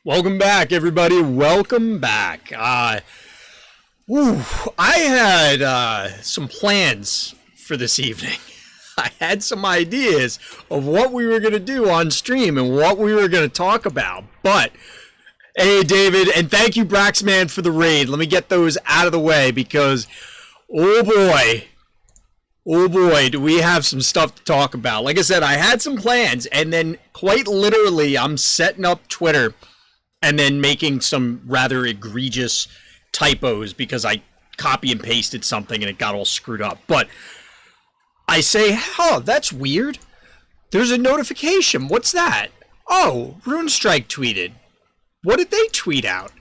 Welcome back, everybody. Welcome back. I had some plans for this evening. I had some ideas of what we were going to do on stream and what we were going to talk about. But, hey, David, and thank you, Braxman, for the raid. Let me get those out of the way because, oh boy, do we have some stuff to talk about. Like I said, I had some plans, and then quite literally, I'm setting up Twitter and then making some rather egregious typos because I copy and pasted something and it got all screwed up. But I say, oh, that's weird. There's a notification. What's that? Oh, Runestrike tweeted. What did they tweet out?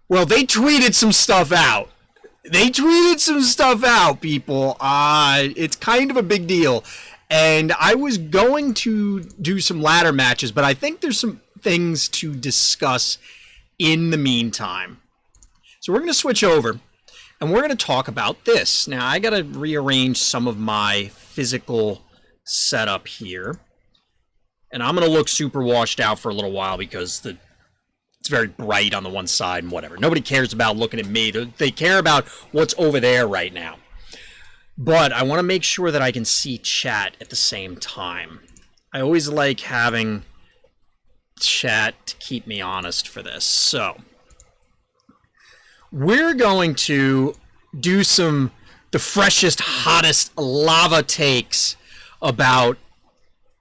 Well, they tweeted some stuff out. People. It's kind of a big deal. And I was going to do some ladder matches, but I think there's some things to discuss in the meantime. So we're going to switch over and we're going to talk about this. Now I got to rearrange some of my physical setup here. And I'm going to look super washed out for a little while because it's very bright on the one side and whatever. Nobody cares about looking at me. They care about what's over there right now. But I want to make sure that I can see chat at the same time. I always like having chat to keep me honest for this. So we're going to do the freshest, hottest lava takes about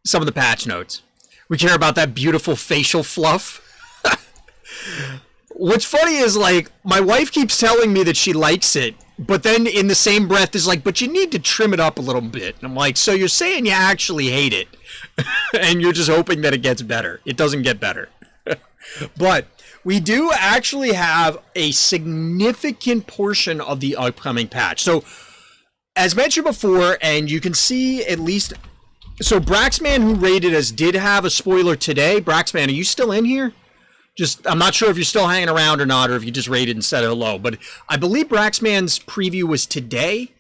some of the patch notes. We care about that beautiful facial fluff. What's funny is, like, my wife keeps telling me that she likes it, but then in the same breath is like, but you need to trim it up a little bit. And I'm like, so you're saying you actually hate it, and you're just hoping that it gets better. It doesn't get better. But we do actually have a significant portion of the upcoming patch. So, as mentioned before, and you can see at least... So, Braxman, who rated us, did have a spoiler today. Braxman, are you still in here? I'm not sure if you're still hanging around or not, or if you just rated and said hello. But I believe Braxman's preview was today.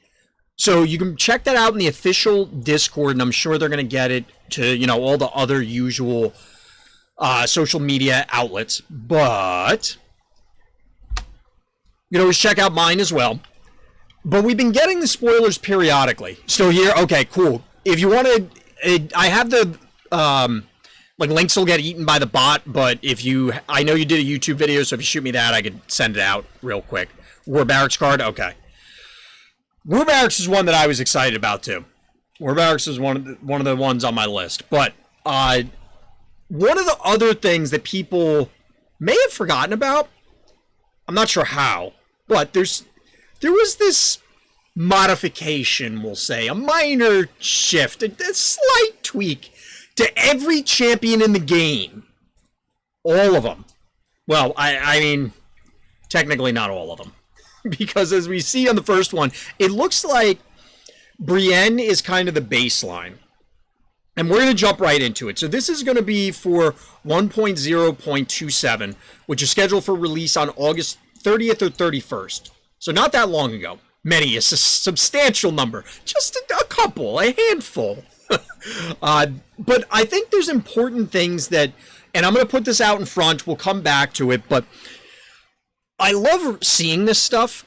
So you can check that out in the official Discord, and I'm sure they're going to get it to, all the other usual social media outlets. But you can always check out mine as well. But we've been getting the spoilers periodically. So here, okay, cool. If you want to, I have the... links will get eaten by the bot, but I know you did a YouTube video, so if you shoot me that, I could send it out real quick. War Barracks card? Okay. War Barracks is one that I was excited about, too. War Barracks is one of the ones on my list. But one of the other things that people may have forgotten about, I'm not sure how, but there was this modification, we'll say, a minor shift, a slight tweak to every champion in the game. All of them. Well, I mean, technically not all of them. Because as we see on the first one, it looks like Brienne is kind of the baseline. And we're going to jump right into it. So this is going to be for 1.0.27, which is scheduled for release on August 30th or 31st. So not that long ago. Many, a substantial number. Just a couple, a handful. But I think there's important things that, and I'm going to put this out in front, we'll come back to it, but I love seeing this stuff,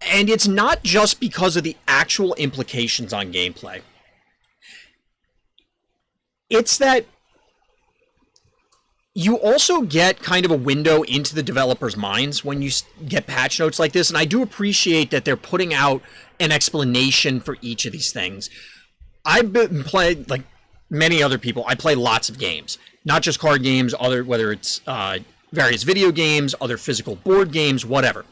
and it's not just because of the actual implications on gameplay. It's that you also get kind of a window into the developers' minds when you get patch notes like this, and I do appreciate that they're putting out an explanation for each of these things. I've been playing, like many other people, I play lots of games. Not just card games, whether it's various video games, other physical board games, whatever.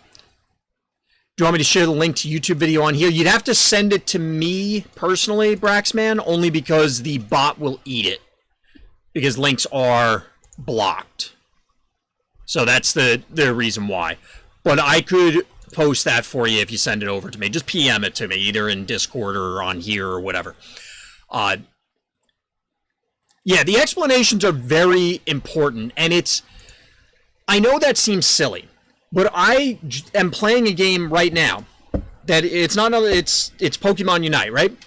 Do you want me to share the link to YouTube video on here? You'd have to send it to me personally, Braxman, only because the bot will eat it. Because links are blocked. So that's the reason why. But I could post that for you if you send it over to me. Just PM it to me, either in Discord or on here or whatever. Yeah, the explanations are very important, and I know that seems silly, but I am playing a game right now that it's Pokemon Unite, right?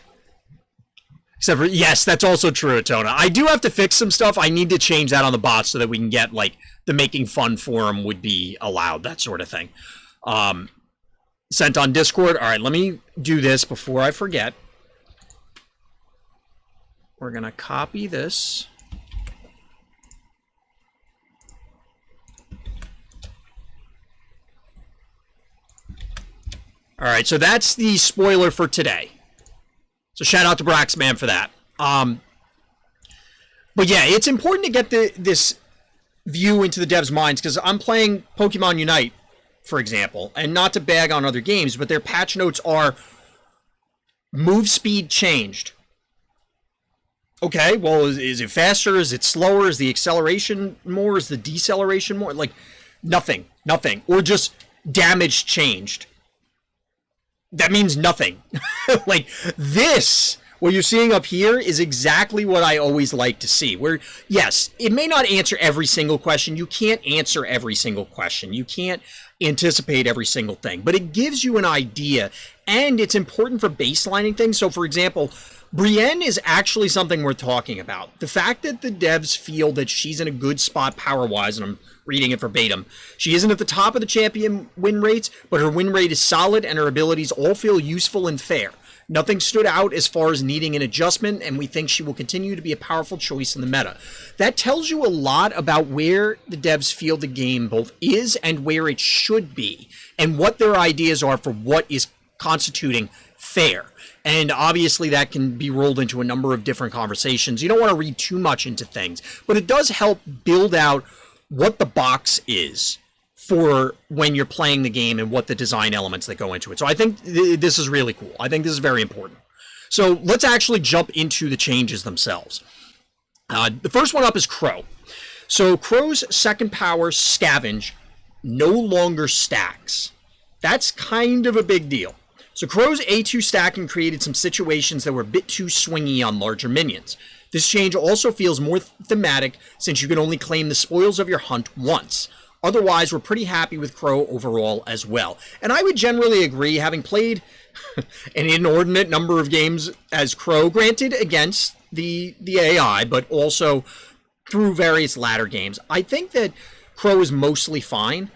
Except for, yes, that's also true, Atona. I do have to fix some stuff. I need to change that on the bot so that we can get, like, the making fun forum would be allowed, that sort of thing. Sent on Discord. All right, let me do this before I forget. We're going to copy this. All right, so that's the spoiler for today. So shout out to Barracks man for that. But yeah, it's important to get this view into the devs' minds, because I'm playing Pokemon Unite, for example, and not to bag on other games, but their patch notes are move speed changed. Okay, well, is it faster? Is it slower? Is the acceleration more? Is the deceleration more? Like, nothing. Or just damage changed. That means nothing. Like, this, what you're seeing up here, is exactly what I always like to see. Where, yes, it may not answer every single question. You can't answer every single question. You can't anticipate every single thing. But it gives you an idea, and it's important for baselining things. So, for example, Brienne is actually something we're talking about. The fact that the devs feel that she's in a good spot power-wise, and I'm reading it verbatim, she isn't at the top of the champion win rates, but her win rate is solid and her abilities all feel useful and fair. Nothing stood out as far as needing an adjustment, and we think she will continue to be a powerful choice in the meta. That tells you a lot about where the devs feel the game both is and where it should be, and what their ideas are for what is constituting fair. And obviously that can be rolled into a number of different conversations. You don't want to read too much into things, but it does help build out what the box is for when you're playing the game and what the design elements that go into it. So I think this is really cool. I think this is very important. So let's actually jump into the changes themselves. The first one up is Crowe. So Crowe's second power, Scavenge, no longer stacks. That's kind of a big deal. So Crowe's A2 stacking created some situations that were a bit too swingy on larger minions. This change also feels more thematic since you can only claim the spoils of your hunt once. Otherwise, we're pretty happy with Crowe overall as well. And I would generally agree, having played an inordinate number of games as Crowe, granted against the AI, but also through various ladder games. I think that Crowe is mostly fine.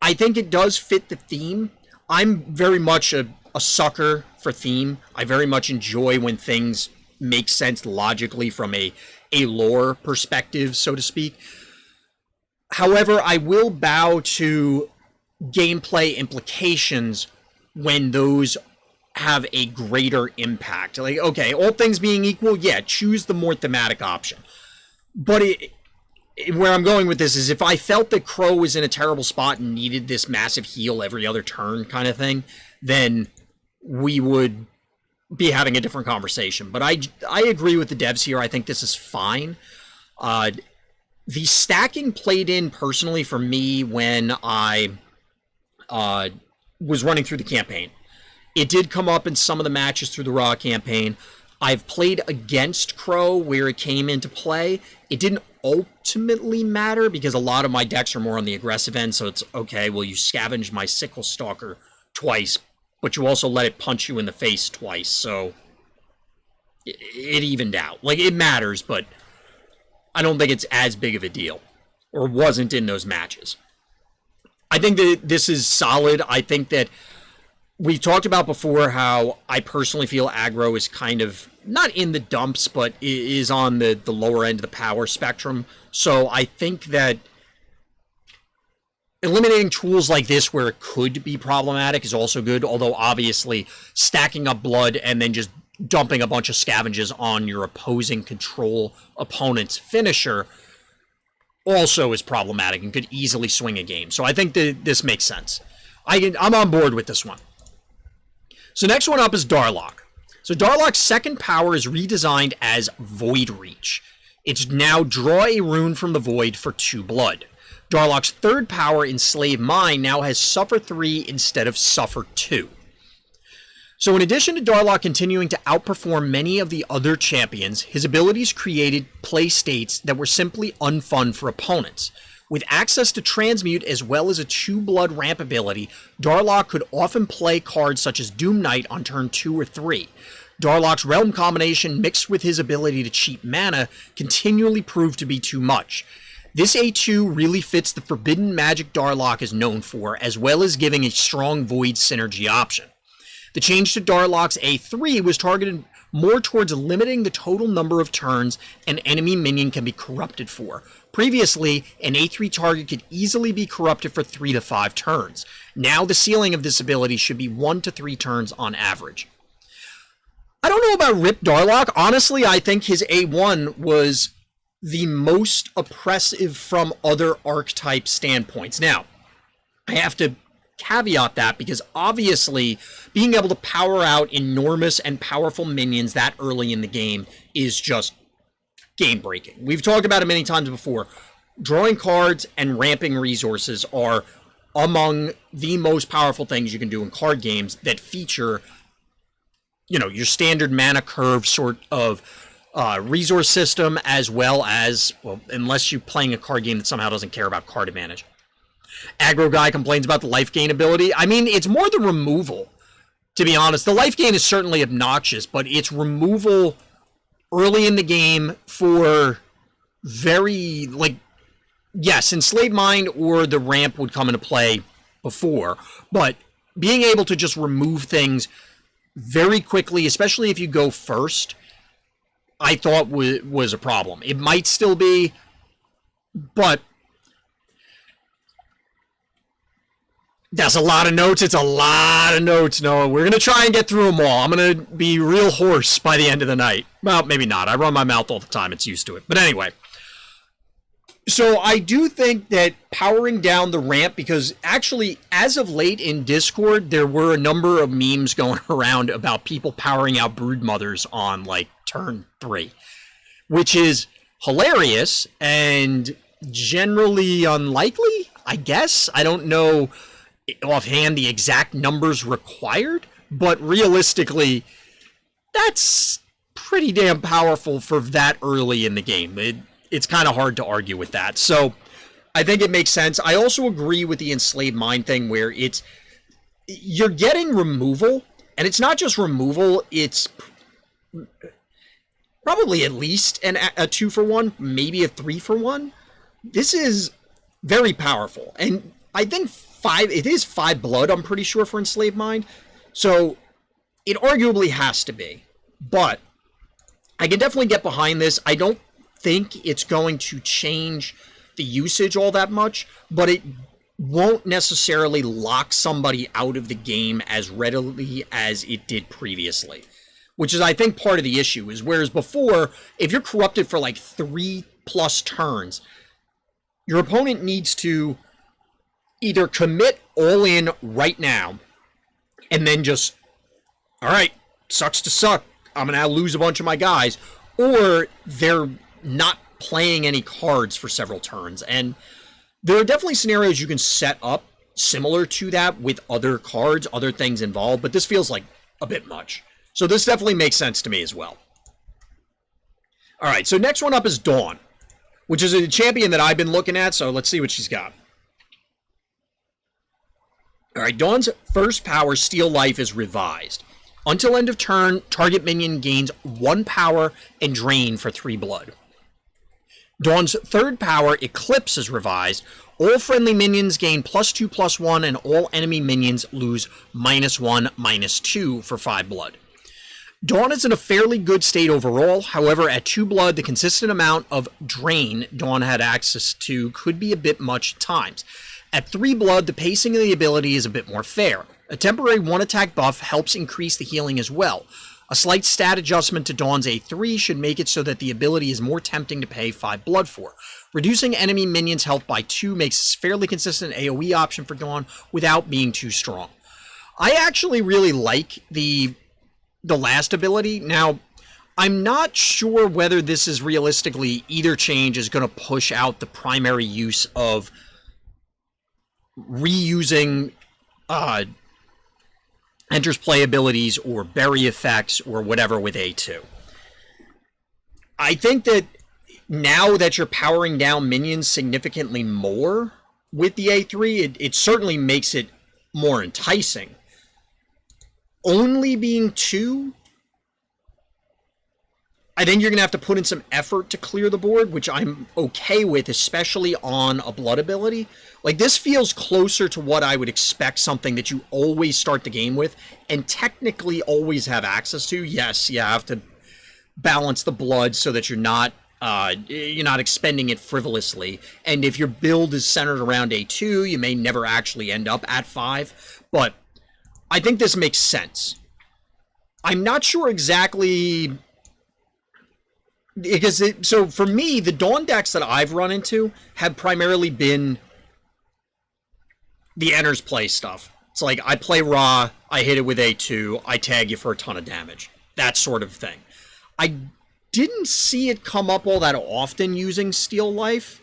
I think it does fit the theme. I'm very much a sucker for theme. I very much enjoy when things make sense logically from a lore perspective, so to speak. However, I will bow to gameplay implications when those have a greater impact. Like, okay, all things being equal, yeah, choose the more thematic option. But where I'm going with this is if I felt that Crowe was in a terrible spot and needed this massive heal every other turn kind of thing, then we would be having a different conversation. But I agree with the devs here. I think this is fine. The stacking played in personally for me when I was running through the campaign. It did come up in some of the matches through the Raw campaign. I've played against Crowe where it came into play. It didn't ultimately matter because a lot of my decks are more on the aggressive end, so it's okay, well, you scavenged my Sickle Stalker twice, but you also let it punch you in the face twice, so it evened out. Like, it matters, but I don't think it's as big of a deal, or wasn't in those matches. I think that this is solid. I think that we've talked about before how I personally feel aggro is kind of not in the dumps, but is on the lower end of the power spectrum. So I think that eliminating tools like this where it could be problematic is also good, although obviously stacking up blood and then just dumping a bunch of scavengers on your opposing control opponent's finisher also is problematic and could easily swing a game. So I think that this makes sense. I'm on board with this one. So next one up is Darlok. So Darlok's second power is redesigned as Void Reach. It's now draw a rune from the void for 2 blood. Darlok's third power, Enslave Mind, now has Suffer 3 instead of Suffer 2. So in addition to Darlok continuing to outperform many of the other champions, his abilities created play states that were simply unfun for opponents. With access to Transmute as well as a 2-blood ramp ability, Darlok could often play cards such as Doom Knight on turn 2 or 3. Darlok's Realm combination mixed with his ability to cheat mana continually proved to be too much. This A2 really fits the forbidden magic Darlok is known for, as well as giving a strong Void synergy option. The change to Darlok's A3 was targeted more towards limiting the total number of turns an enemy minion can be corrupted for. Previously, an A3 target could easily be corrupted for 3 to 5 turns. Now the ceiling of this ability should be 1 to 3 turns on average. I don't know about Rip Darlok. Honestly, I think his A1 was the most oppressive from other archetype standpoints. Now, I have to caveat that because obviously being able to power out enormous and powerful minions that early in the game is just game breaking. We've talked about it many times before. Drawing cards and ramping resources are among the most powerful things you can do in card games that feature, you know, your standard mana curve sort of resource system, as well as, well, unless you're playing a card game that somehow doesn't care about card advantage. Aggro guy complains about the life gain ability. I mean, it's more the removal, to be honest. The life gain is certainly obnoxious, but it's removal early in the game for very, like, yes, Enslaved Mind or the ramp would come into play before, but being able to just remove things very quickly, especially if you go first, I thought was a problem. It might still be, but that's a lot of notes. It's a lot of notes, Noah. We're going to try and get through them all. I'm going to be real hoarse by the end of the night. Well, maybe not. I run my mouth all the time. It's used to it. But anyway. So I do think that powering down the ramp, because actually, as of late in Discord, there were a number of memes going around about people powering out Broodmothers on, like, turn 3, which is hilarious and generally unlikely, I guess. I don't know offhand the exact numbers required, but realistically, that's pretty damn powerful for that early in the game. It's kind of hard to argue with that. So I think it makes sense. I also agree with the Enslaved Mind thing where you're getting removal, and it's not just removal, it's probably at least a 2-for-1, maybe a 3-for-1. This is very powerful. And I think it is 5 blood, I'm pretty sure, for Enslaved Mind. So it arguably has to be. But I can definitely get behind this. I don't think it's going to change the usage all that much, but it won't necessarily lock somebody out of the game as readily as it did previously, which is, I think, part of the issue. Is whereas before, if you're corrupted for like 3+ turns, your opponent needs to either commit all in right now and then just, all right, sucks to suck, I'm gonna lose a bunch of my guys, or they're not playing any cards for several turns. And there are definitely scenarios you can set up similar to that with other cards, other things involved, but this feels like a bit much. So this definitely makes sense to me as well. All right, so next one up is Dawn, which is a champion that I've been looking at, so let's see what she's got. All right, Dawn's first power, Steal Life, is revised. Until end of turn, target minion gains 1 power and drain for 3 blood. Dawn's third power, Eclipse, is revised. All friendly minions gain +2/+1, and all enemy minions lose -1/-2 for 5 blood. Dawn is in a fairly good state overall. However, at 2 blood, the consistent amount of drain Dawn had access to could be a bit much at times. At 3 blood, the pacing of the ability is a bit more fair. A temporary 1-attack buff helps increase the healing as well. A slight stat adjustment to Dawn's A3 should make it so that the ability is more tempting to pay 5 blood for. Reducing enemy minions' health by 2 makes this a fairly consistent AoE option for Dawn without being too strong. I actually really like the last ability. Now, I'm not sure whether this is realistically, either change is going to push out the primary use of reusing enters play abilities or bury effects or whatever with A2. I think that now that you're powering down minions significantly more with the A3, it certainly makes it more enticing. Only being 2 I think you're going to have to put in some effort to clear the board, which I'm okay with, especially on a blood ability. Like, this feels closer to what I would expect something that you always start the game with and technically always have access to. Yes, you have to balance the blood so that you're not expending it frivolously. And if your build is centered around A2, you may never actually end up at 5. But I think this makes sense. I'm not sure exactly... Because so for me, the Dawn decks that I've run into have primarily been the Enters play stuff. It's like, I play Ra, I hit it with A2, I tag you for a ton of damage. That sort of thing. I didn't see it come up all that often using Steal Life,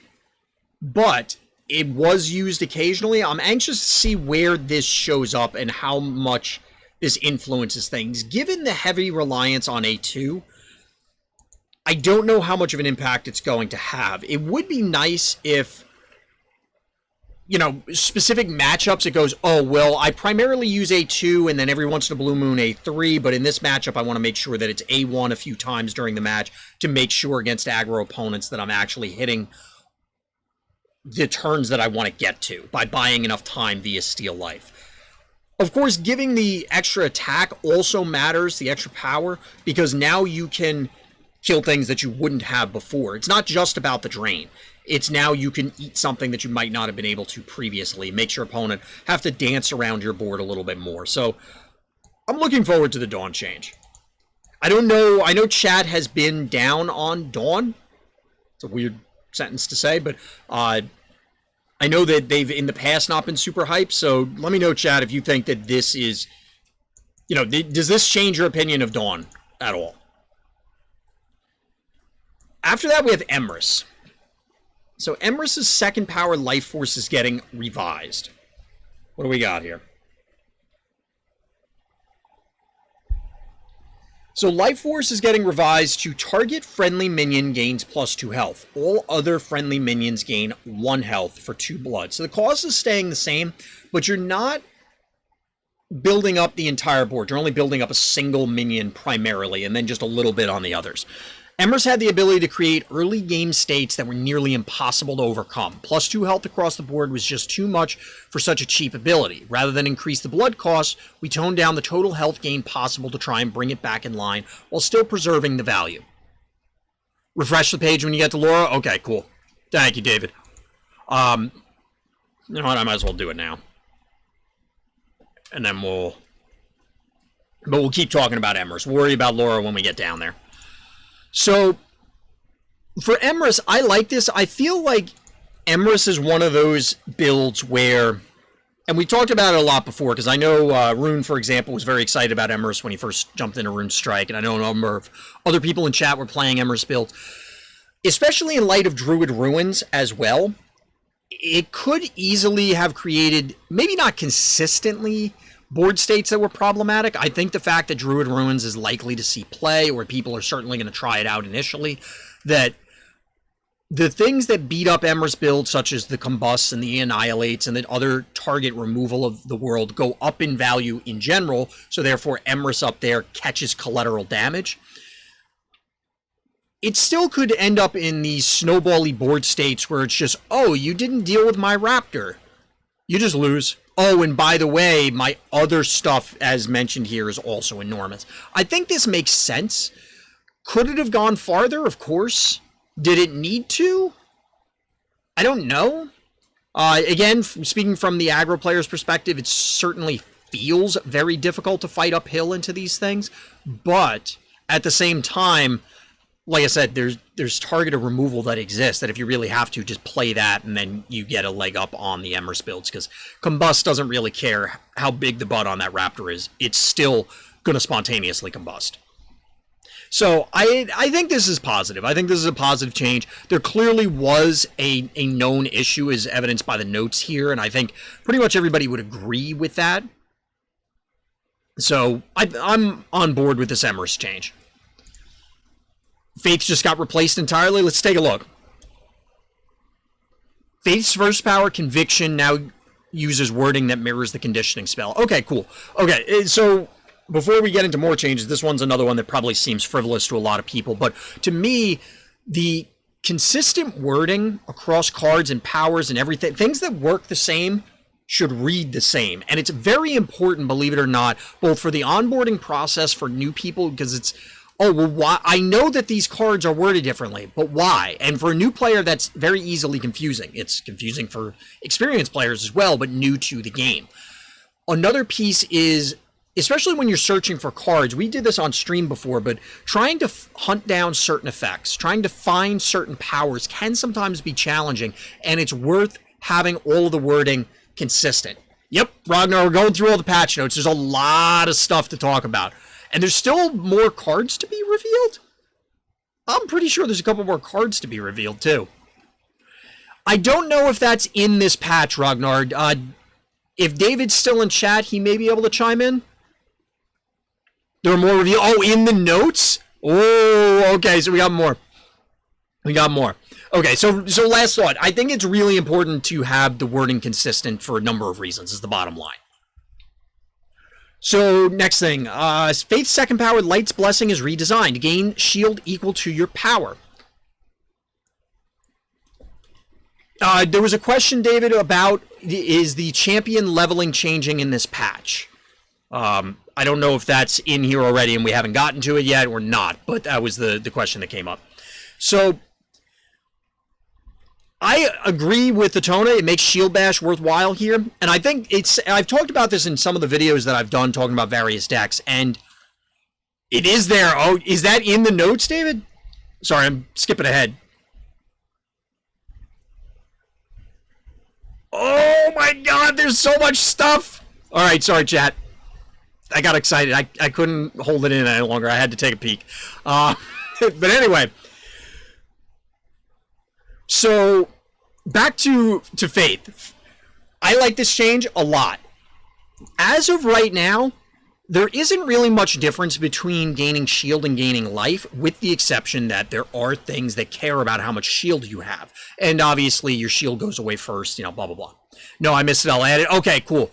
but it was used occasionally. I'm anxious to see where this shows up and how much this influences things. Given the heavy reliance on A2, I don't know how much of an impact it's going to have. It would be nice if, you know, specific matchups, it goes, oh, well, I primarily use A2 and then every once in a blue moon A3, but in this matchup, I want to make sure that it's A1 a few times during the match to make sure against aggro opponents that I'm actually hitting the turns that I want to get to by buying enough time via Steal Life. Of course, giving the extra attack also matters, the extra power, because now you can kill things that you wouldn't have before. It's not just about the drain. It's now you can eat something that you might not have been able to previously. Makes your opponent have to dance around your board a little bit more. So I'm looking forward to the Dawn change. I don't know. I know chat has been down on Dawn. It's a weird sentence to say, but I know that they've in the past not been super hyped. So let me know, chat, if you think that this is, you know, does this change your opinion of Dawn at all? After that, we have Emrys. So Emrys' second power life force is getting revised. What do we got here? So life force is getting revised to target friendly minion gains +2 health. All other friendly minions gain 1 health for 2 blood. So the cost is staying the same, but you're not building up the entire board. You're only building up a single minion primarily, and then just a little bit on the others. Emrys had the ability to create early game states that were nearly impossible to overcome. +2 health across the board was just too much for such a cheap ability. Rather than increase the blood cost, we toned down the total health gain possible to try and bring it back in line while still preserving the value. Refresh the page when you get to Lora? Okay, cool. Thank you, David. You know what? I might as well do it now. And then we'll keep talking about Emrys. We'll worry about Lora when we get down there. So, for Emrys, I like this. I feel like Emrys is one of those builds where, and we talked about it a lot before, because I know Rune, for example, was very excited about Emrys when he first jumped into Runestrike, and I know a number of other people in chat were playing Emrys builds. Especially in light of Druid Ruins as well, it could easily have created, maybe not consistently, board states that were problematic. I think the fact that Druid Ruins is likely to see play, or people are certainly going to try it out initially, that the things that beat up Emrys builds, such as the Combusts and the Annihilates and the other target removal of the world, go up in value in general, so therefore Emrys up there catches collateral damage. It still could end up in these snowbally board states where it's just, oh, you didn't deal with my Raptor. You just lose. Oh, and by the way, my other stuff, as mentioned here, is also enormous. I think this makes sense. Could it have gone farther? Of course. Did it need to? I don't know. Again, speaking from the aggro player's perspective, it certainly feels very difficult to fight uphill into these things. But at the same time, like I said, there's targeted removal that exists that if you really have to, just play that and then you get a leg up on the Emrys builds, because Combust doesn't really care how big the butt on that Raptor is. It's still going to spontaneously combust. So I think this is positive. I think this is a positive change. There clearly was a known issue, as evidenced by the notes here, and I think pretty much everybody would agree with that. So I'm on board with this Emrys change. Faith just got replaced entirely. Let's take a look. Faith's first power, Conviction, now uses wording that mirrors the conditioning spell. Okay, cool. Okay, so before we get into more changes, this one's another one that probably seems frivolous to a lot of people, but to me, the consistent wording across cards and powers and everything, things that work the same should read the same. And it's very important, believe it or not, both for the onboarding process for new people, because it's, oh, well, why? I know that these cards are worded differently, but why? And for a new player, that's very easily confusing. It's confusing for experienced players as well, but new to the game. Another piece is, especially when you're searching for cards, we did this on stream before, but trying to hunt down certain effects, trying to find certain powers can sometimes be challenging, and it's worth having all of the wording consistent. Yep, Ragnar, we're going through all the patch notes. There's a lot of stuff to talk about, and there's still more cards to be revealed. I'm pretty sure there's a couple more cards to be revealed, too. I don't know if that's in this patch, Ragnar. If David's still in chat, he may be able to chime in. There are more reveal. Oh, in the notes? Oh, okay. So we got more. We got more. Okay, so last thought. I think it's really important to have the wording consistent for a number of reasons, is the bottom line. So, next thing. Faith's second power, Light's Blessing, is redesigned. Gain shield equal to your power. There was a question, David, about is the champion leveling changing in this patch? I don't know if that's in here already and we haven't gotten to it yet or not, but that was the question that came up. So, I agree with the Tona. It makes Shield Bash worthwhile here, and I think I've talked about this in some of the videos that I've done talking about various decks, and it is there. Oh, is that in the notes, David? Sorry, I'm skipping ahead. Oh my god, there's so much stuff! Alright, sorry, chat. I got excited. I couldn't hold it in any longer. I had to take a peek. But anyway. So, back to Faith. I like this change a lot. As of right now, there isn't really much difference between gaining shield and gaining life, with the exception that there are things that care about how much shield you have. And obviously, your shield goes away first, you know, blah, blah, blah. No, I missed it. I'll add it. Okay, cool.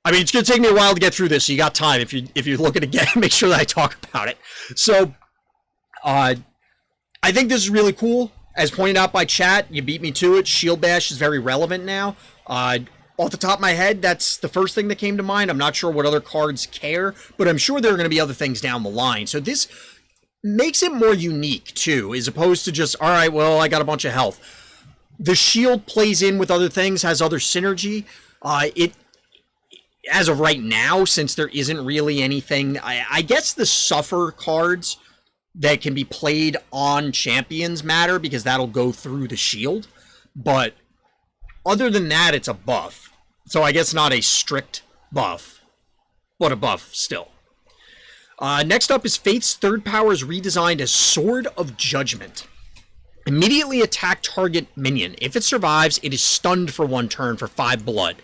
I mean, it's going to take me a while to get through this, so you got time. If you're looking to get, make sure that I talk about it. So, I think this is really cool. As pointed out by chat, you beat me to it. Shield Bash is very relevant now. Off the top of my head, that's the first thing that came to mind. I'm not sure what other cards care, but I'm sure there are going to be other things down the line. So this makes it more unique, too, as opposed to just, all right, well, I got a bunch of health. The shield plays in with other things, has other synergy. As of right now, since there isn't really anything, I guess the Suffer cards that can be played on champions matter, because that'll go through the shield. But other than that, it's a buff. So I guess not a strict buff, but a buff still. Next up is Faith's third power is redesigned as Sword of Judgment. Immediately attack target minion. If it survives, it is stunned for 1 turn for 5 blood.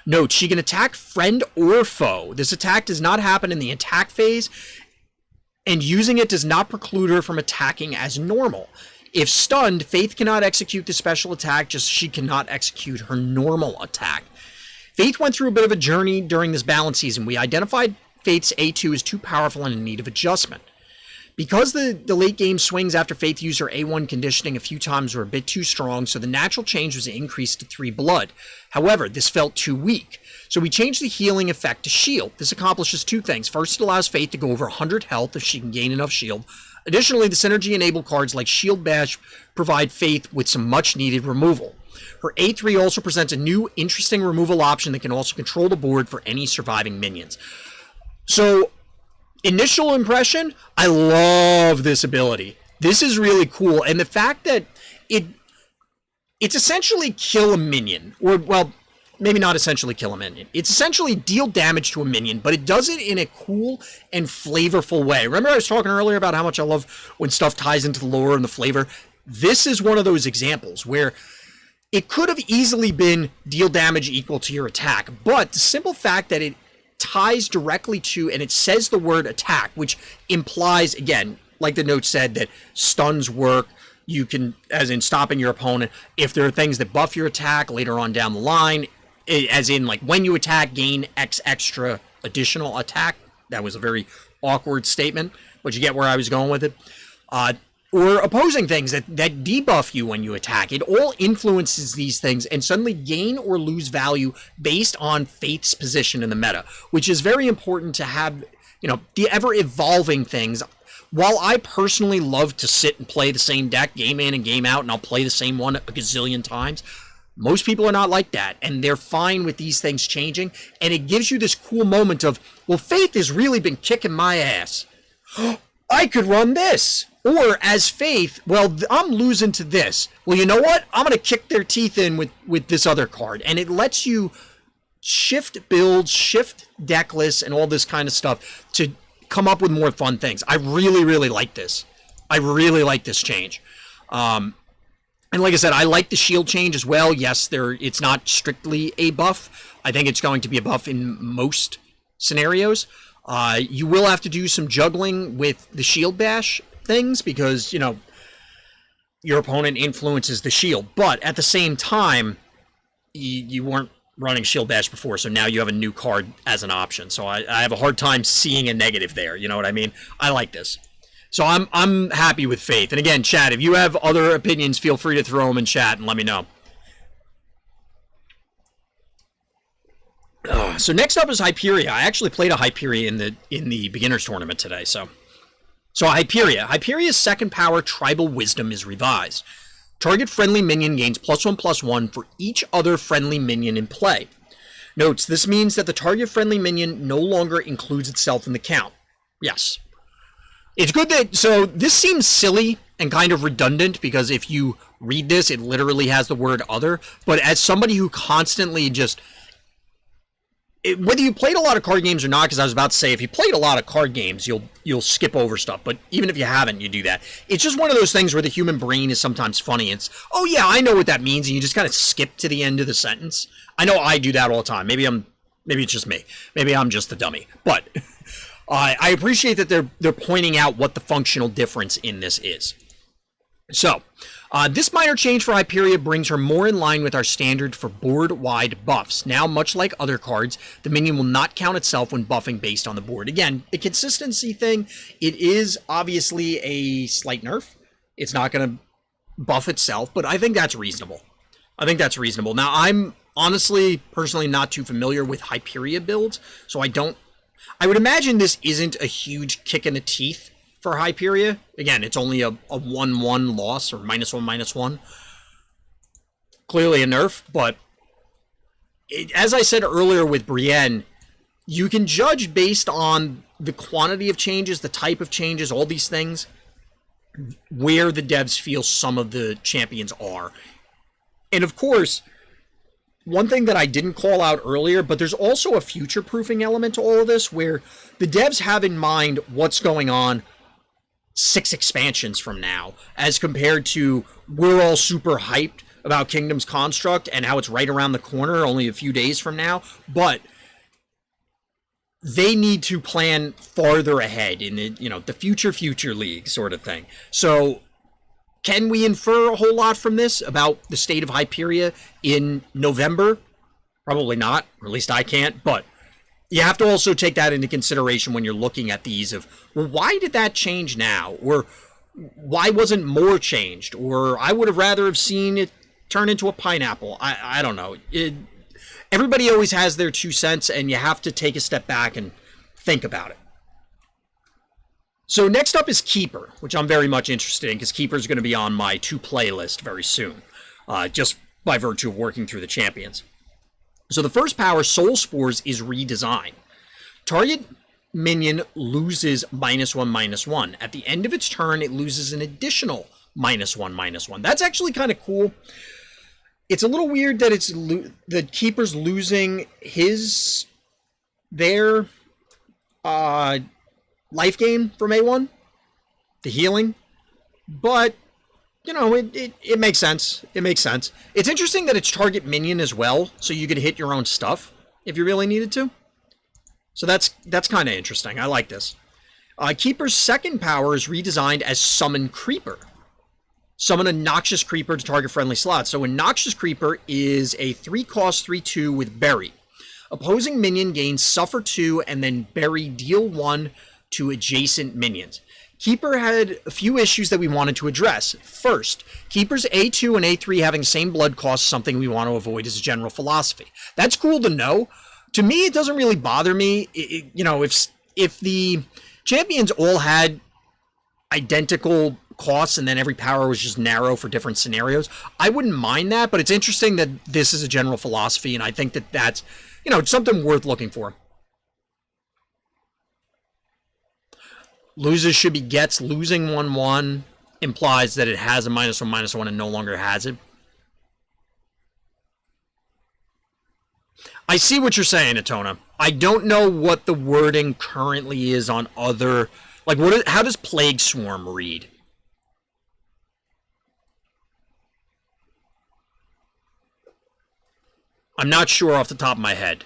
Note, she can attack friend or foe. This attack does not happen in the attack phase, and using it does not preclude her from attacking as normal. If stunned, Faith cannot execute the special attack, just she cannot execute her normal attack. Faith went through a bit of a journey during this balance season. We identified Faith's A2 as too powerful and in need of adjustment. Because the late game swings after Faith used her A1 conditioning a few times were a bit too strong, so the natural change was increased to 3 blood. However, this felt too weak. So we changed the healing effect to shield. This accomplishes 2 things. First, it allows Faith to go over 100 health if she can gain enough shield. Additionally, the synergy-enabled cards like Shield Bash provide Faith with some much-needed removal. Her A3 also presents a new, interesting removal option that can also control the board for any surviving minions. So, initial impression, I love this ability. This is really cool, and the fact that it's essentially kill a minion, or, well, maybe not essentially kill a minion. It's essentially deal damage to a minion, but it does it in a cool and flavorful way. Remember I was talking earlier about how much I love when stuff ties into the lore and the flavor? This is one of those examples where it could have easily been deal damage equal to your attack, but the simple fact that it ties directly to, and it says the word attack, which implies, again, like the note said, that stuns work. You can, as in stopping your opponent, if there are things that buff your attack later on down the line, as in like when you attack, gain X extra additional attack. That was a very awkward statement, but you get where I was going with it. Or opposing things that debuff you when you attack. It all influences these things and suddenly gain or lose value based on Faith's position in the meta, which is very important to have, you know, the ever-evolving things. While I personally love to sit and play the same deck game in and game out, and I'll play the same one a gazillion times, most people are not like that, and they're fine with these things changing, and it gives you this cool moment of, well, Faith has really been kicking my ass. I could run this. Or as Faith, well, I'm losing to this. Well, you know what? I'm going to kick their teeth in with this other card. And it lets you shift builds, shift deck lists, and all this kind of stuff to come up with more fun things. I really, really like this. I really like this change. And like I said, I like the shield change as well. Yes, it's not strictly a buff. I think it's going to be a buff in most scenarios. You will have to do some juggling with the shield bash things because, you know, your opponent influences the shield. But at the same time, you weren't running shield bash before, so now you have a new card as an option. So I have a hard time seeing a negative there. You know what I mean? I like this. So I'm happy with Faith. And again, chat, if you have other opinions, feel free to throw them in chat and let me know. So next up is Hyperia. I actually played a Hyperia in the beginners tournament today. So Hyperia. Hyperia's second power, Tribal Wisdom, is revised. Target friendly minion gains +1/+1 for each other friendly minion in play. Notes, this means that the target friendly minion no longer includes itself in the count. Yes. It's good that, so this seems silly and kind of redundant because if you read this, it literally has the word other. But as somebody who constantly just, whether you played a lot of card games or not, because I was about to say, if you played a lot of card games, you'll skip over stuff. But even if you haven't, you do that. It's just one of those things where the human brain is sometimes funny. It's, oh yeah, I know what that means, and you just kind of skip to the end of the sentence. I know I do that all the time. Maybe it's just me. Maybe I'm just the dummy. But I appreciate that they're pointing out what the functional difference in this is. So, this minor change for Hyperia brings her more in line with our standard for board-wide buffs. Now, much like other cards, the minion will not count itself when buffing based on the board. Again, a consistency thing. It is obviously a slight nerf. It's not going to buff itself, but I think that's reasonable. Now, I'm honestly, personally not too familiar with Hyperia builds, so I would imagine this isn't a huge kick in the teeth for Hyperia. Again, it's only a 1/1 loss, or -1/-1. Clearly a nerf, but as I said earlier with Brienne, you can judge based on the quantity of changes, the type of changes, all these things, where the devs feel some of the champions are. And of course, one thing that I didn't call out earlier, but there's also a future-proofing element to all of this, where the devs have in mind what's going on 6 expansions from now, as compared to we're all super hyped about Kingdom's Construct and how it's right around the corner, only a few days from now, but they need to plan farther ahead in the, you know, the future league sort of thing. So can we infer a whole lot from this about the state of Hyperia in November? Probably not, or at least I can't, but you have to also take that into consideration when you're looking at these of, well, why did that change now? Or why wasn't more changed? Or I would have rather have seen it turn into a pineapple. I don't know. Everybody always has their 2 cents, and you have to take a step back and think about it. So next up is Keeper, which I'm very much interested in, because Keeper is going to be on my to-play list very soon, just by virtue of working through the champions. So the first power, Soul Spores, is redesigned. Target minion loses -1/-1. At the end of its turn, it loses an additional -1/-1. That's actually kind of cool. It's a little weird that it's the Keeper's losing their life gain from A1, the healing, but you know, it makes sense. It makes sense. It's interesting that it's target minion as well, so you could hit your own stuff if you really needed to. So that's kind of interesting. I like this. Keeper's second power is redesigned as Summon Creeper. Summon a Noxious Creeper to target friendly slots. So a Noxious Creeper is a 3-cost 3/2 with Berry. Opposing minion gains suffer 2 and then bury deal 1 to adjacent minions. Keeper had a few issues that we wanted to address. First, Keeper's A2 and A3 having the same blood cost is something we want to avoid as a general philosophy. That's cool to know. To me, it doesn't really bother me. If the champions all had identical costs and then every power was just narrow for different scenarios, I wouldn't mind that, but it's interesting that this is a general philosophy, and I think that that's, something worth looking for. Loses should be gets. Losing 1/1 implies that it has a -1/-1 and no longer has it. I see what you're saying, Atona. I don't know what the wording currently is on other... how does Plague Swarm read? I'm not sure off the top of my head,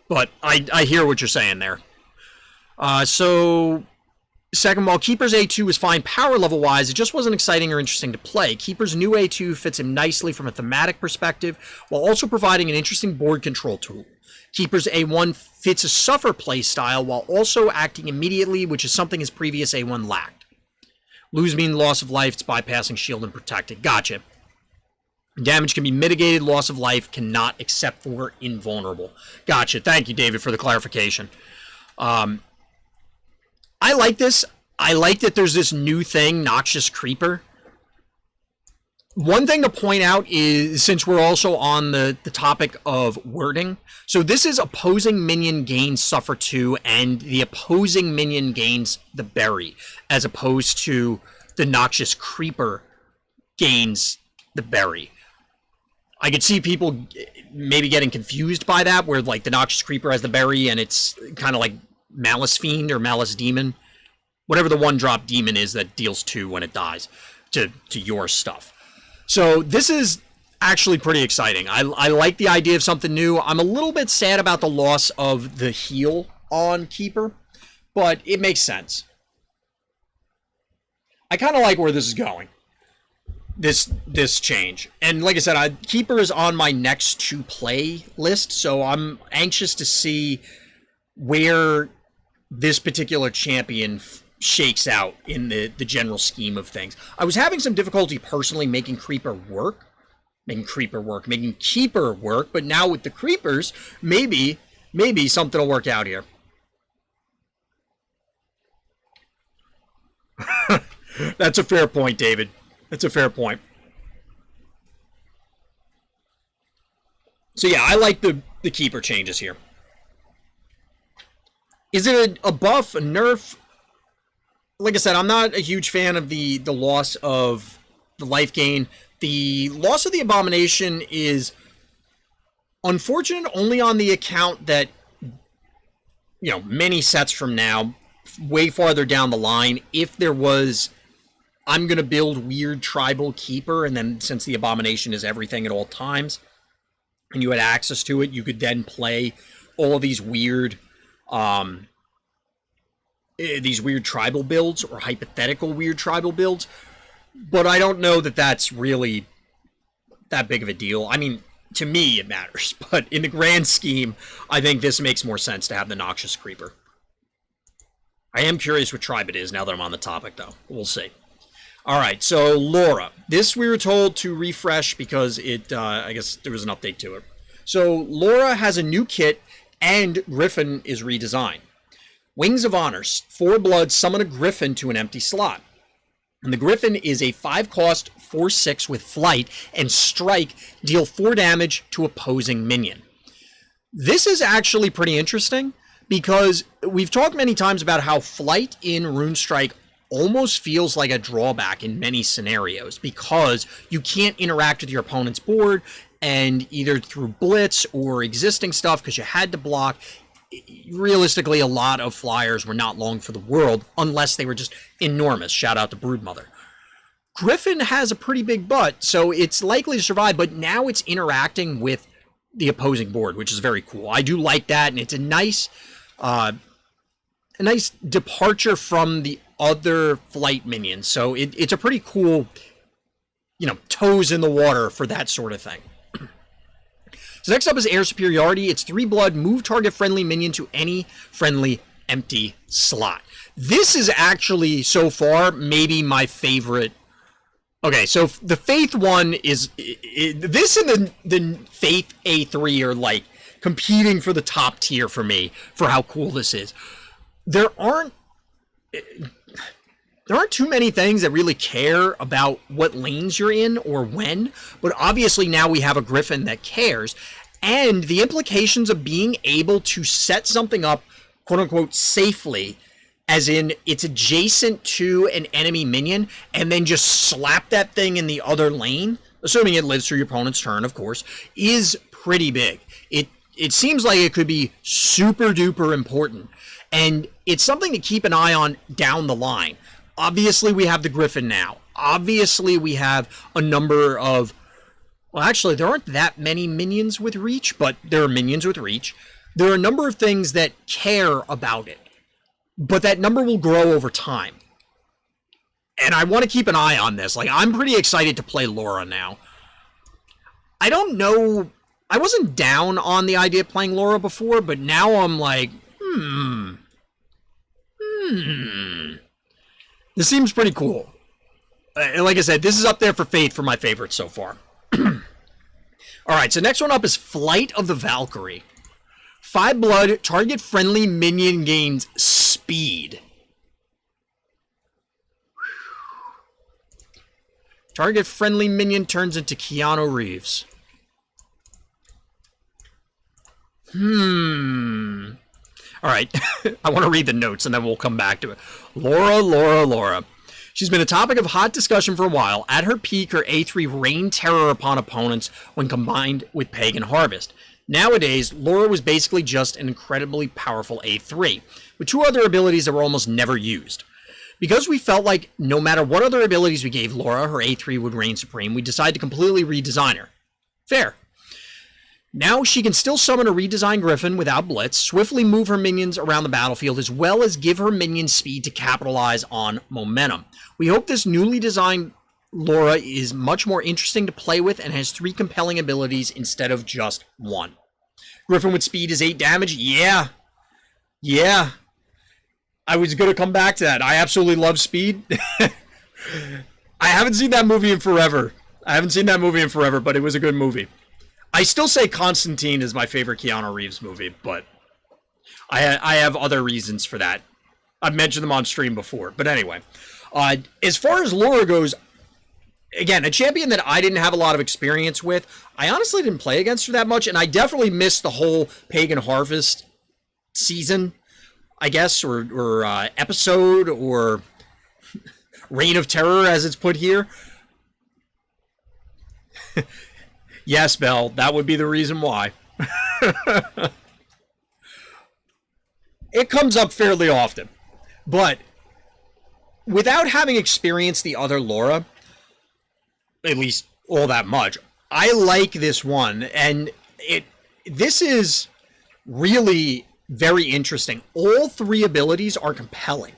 but I hear what you're saying there. Second, while Keeper's A2 was fine power level-wise, it just wasn't exciting or interesting to play. Keeper's new A2 fits him nicely from a thematic perspective, while also providing an interesting board control tool. Keeper's A1 fits a Suffer playstyle, while also acting immediately, which is something his previous A1 lacked. Lose means loss of life, it's bypassing shield and protected. Gotcha. Damage can be mitigated, loss of life cannot, except for invulnerable. Gotcha. Thank you, David, for the clarification. I like this. I like that there's this new thing, Noxious Creeper. One thing to point out is, since we're also on the topic of wording, so this is opposing minion gains suffer 2, and the opposing minion gains the berry, as opposed to the Noxious Creeper gains the berry. I could see people maybe getting confused by that, where the Noxious Creeper has the berry, and it's kind of like Malice Fiend or Malice Demon, whatever the 1-drop demon is that deals 2 when it dies to your stuff. So this is actually pretty exciting. I like the idea of something new. I'm a little bit sad about the loss of the heal on Keeper, but it makes sense. I kind of like where this is going. This change. And like I said, Keeper is on my next to play list, so I'm anxious to see where this particular champion shakes out in the general scheme of things. I was having some difficulty personally making Keeper work, but now with the Creepers, maybe something will work out here. That's a fair point, David. That's a fair point. So yeah, I like the Keeper changes here. Is it a buff, a nerf? Like I said, I'm not a huge fan of the loss of the life gain. The loss of the Abomination is unfortunate only on the account that, many sets from now, way farther down the line, if there was... I'm going to build weird tribal Keeper, and then since the Abomination is everything at all times, and you had access to it, you could then play all of these weird tribal builds, or hypothetical weird tribal builds. But I don't know that that's really that big of a deal. I mean, to me, it matters. But in the grand scheme, I think this makes more sense to have the Noxious Creeper. I am curious what tribe it is now that I'm on the topic, though. We'll see. All right, so Lora. This we were told to refresh because I guess there was an update to it. So Lora has a new kit, and Griffin is redesigned. Wings of Honor. 4 blood, summon a Griffin to an empty slot. And the Griffin is a 5-cost, 4/6 with flight, and strike, deal 4 damage to opposing minion. This is actually pretty interesting, because we've talked many times about how flight in Runestrike almost feels like a drawback in many scenarios, because you can't interact with your opponent's board, and either through blitz or existing stuff, because you had to block, realistically a lot of flyers were not long for the world unless they were just enormous. Shout out to Broodmother. Griffin has a pretty big butt, so it's likely to survive, but now it's interacting with the opposing board, which is very cool. I do like that, and it's a nice departure from the other flight minions. So it's a pretty cool, toes in the water for that sort of thing. So next up is Air Superiority. It's 3 blood, move target friendly minion to any friendly empty slot. This is actually, so far, maybe my favorite. Okay, so the Faith one is, this and the Faith A3 are like competing for the top tier for me, for how cool this is. There aren't too many things that really care about what lanes you're in or when, but obviously now we have a Griffin that cares, and the implications of being able to set something up, quote-unquote, safely, as in it's adjacent to an enemy minion, and then just slap that thing in the other lane, assuming it lives through your opponent's turn, of course, is pretty big. It seems like it could be super duper important, and it's something to keep an eye on down the line. Obviously, we have the Griffin now. Obviously, we have a number of... Well, actually, there aren't that many minions with reach, but there are minions with reach. There are a number of things that care about it, but that number will grow over time. And I want to keep an eye on this. Like, I'm pretty excited to play Lora now. I don't know... I wasn't down on the idea of playing Lora before, but now I'm like, This seems pretty cool. Like I said, this is up there for Faith for my favorites so far. Alright, so next one up is Flight of the Valkyrie. 5 blood, target friendly minion gains speed. Target friendly minion turns into Keanu Reeves. Alright, I want to read the notes and then we'll come back to it. Lora. She's been a topic of hot discussion for a while. At her peak, her A3 rained terror upon opponents when combined with Pagan Harvest. Nowadays, Lora was basically just an incredibly powerful A3, with 2 other abilities that were almost never used. Because we felt like no matter what other abilities we gave Lora, her A3 would reign supreme, we decided to completely redesign her. Fair. Now she can still summon a redesigned Griffin without Blitz, swiftly move her minions around the battlefield, as well as give her minions speed to capitalize on momentum. We hope this newly designed Lora is much more interesting to play with and has 3 compelling abilities instead of just 1. Griffin with speed is 8 damage? Yeah. I was going to come back to that. I absolutely love speed. I haven't seen that movie in forever, but it was a good movie. I still say Constantine is my favorite Keanu Reeves movie, but I have other reasons for that. I've mentioned them on stream before, but anyway. As far as Lora goes, again, a champion that I didn't have a lot of experience with. I honestly didn't play against her that much, and I definitely missed the whole Pagan Harvest season, I guess, or episode, or Reign of Terror, as it's put here. Yes, Belle, that would be the reason why. It comes up fairly often. But without having experienced the other Lora, at least all that much, I like this one. And this is really very interesting. All 3 abilities are compelling.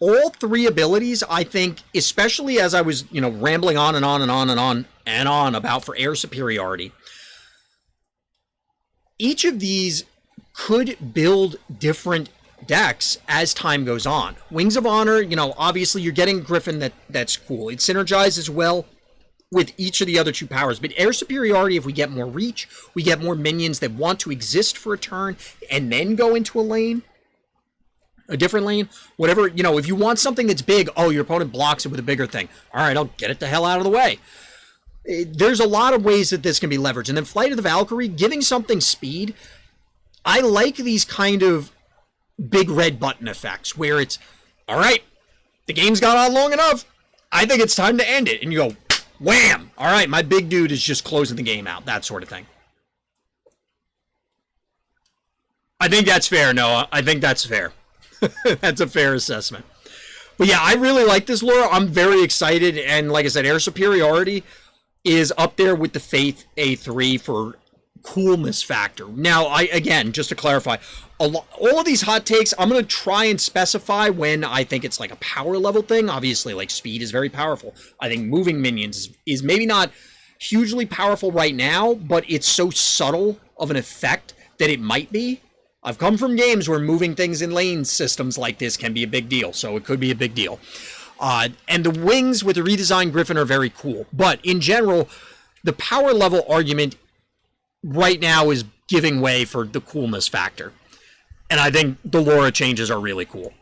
All 3 abilities, I think, especially as I was, rambling on and on about for air superiority, each of these could build different decks as time goes on. Wings of Honor, obviously you're getting Griffin that's cool. It synergizes well with each of the other 2 powers. But air superiority, if we get more reach, we get more minions that want to exist for a turn and then go into a lane. A different lane, whatever, if you want something that's big, your opponent blocks it with a bigger thing. All right, I'll get it the hell out of the way. There's a lot of ways that this can be leveraged. And then Flight of the Valkyrie, giving something speed. I like these kind of big red button effects where it's, all right, the game's gone on long enough. I think it's time to end it. And you go, wham! All right, my big dude is just closing the game out. That sort of thing. I think that's fair, Noah. I think that's fair. That's a fair assessment. But yeah, I really like this Lora. I'm very excited. And like I said, air superiority is up there with the Faith A3 for coolness factor. Now, again, just to clarify, all of these hot takes, I'm going to try and specify when I think it's like a power level thing. Obviously, like speed is very powerful. I think moving minions is maybe not hugely powerful right now, but it's so subtle of an effect that it might be. I've come from games where moving things in lane systems like this can be a big deal, so it could be a big deal. And the wings with the redesigned Griffin are very cool. But in general, the power level argument right now is giving way for the coolness factor. And I think the Lora changes are really cool.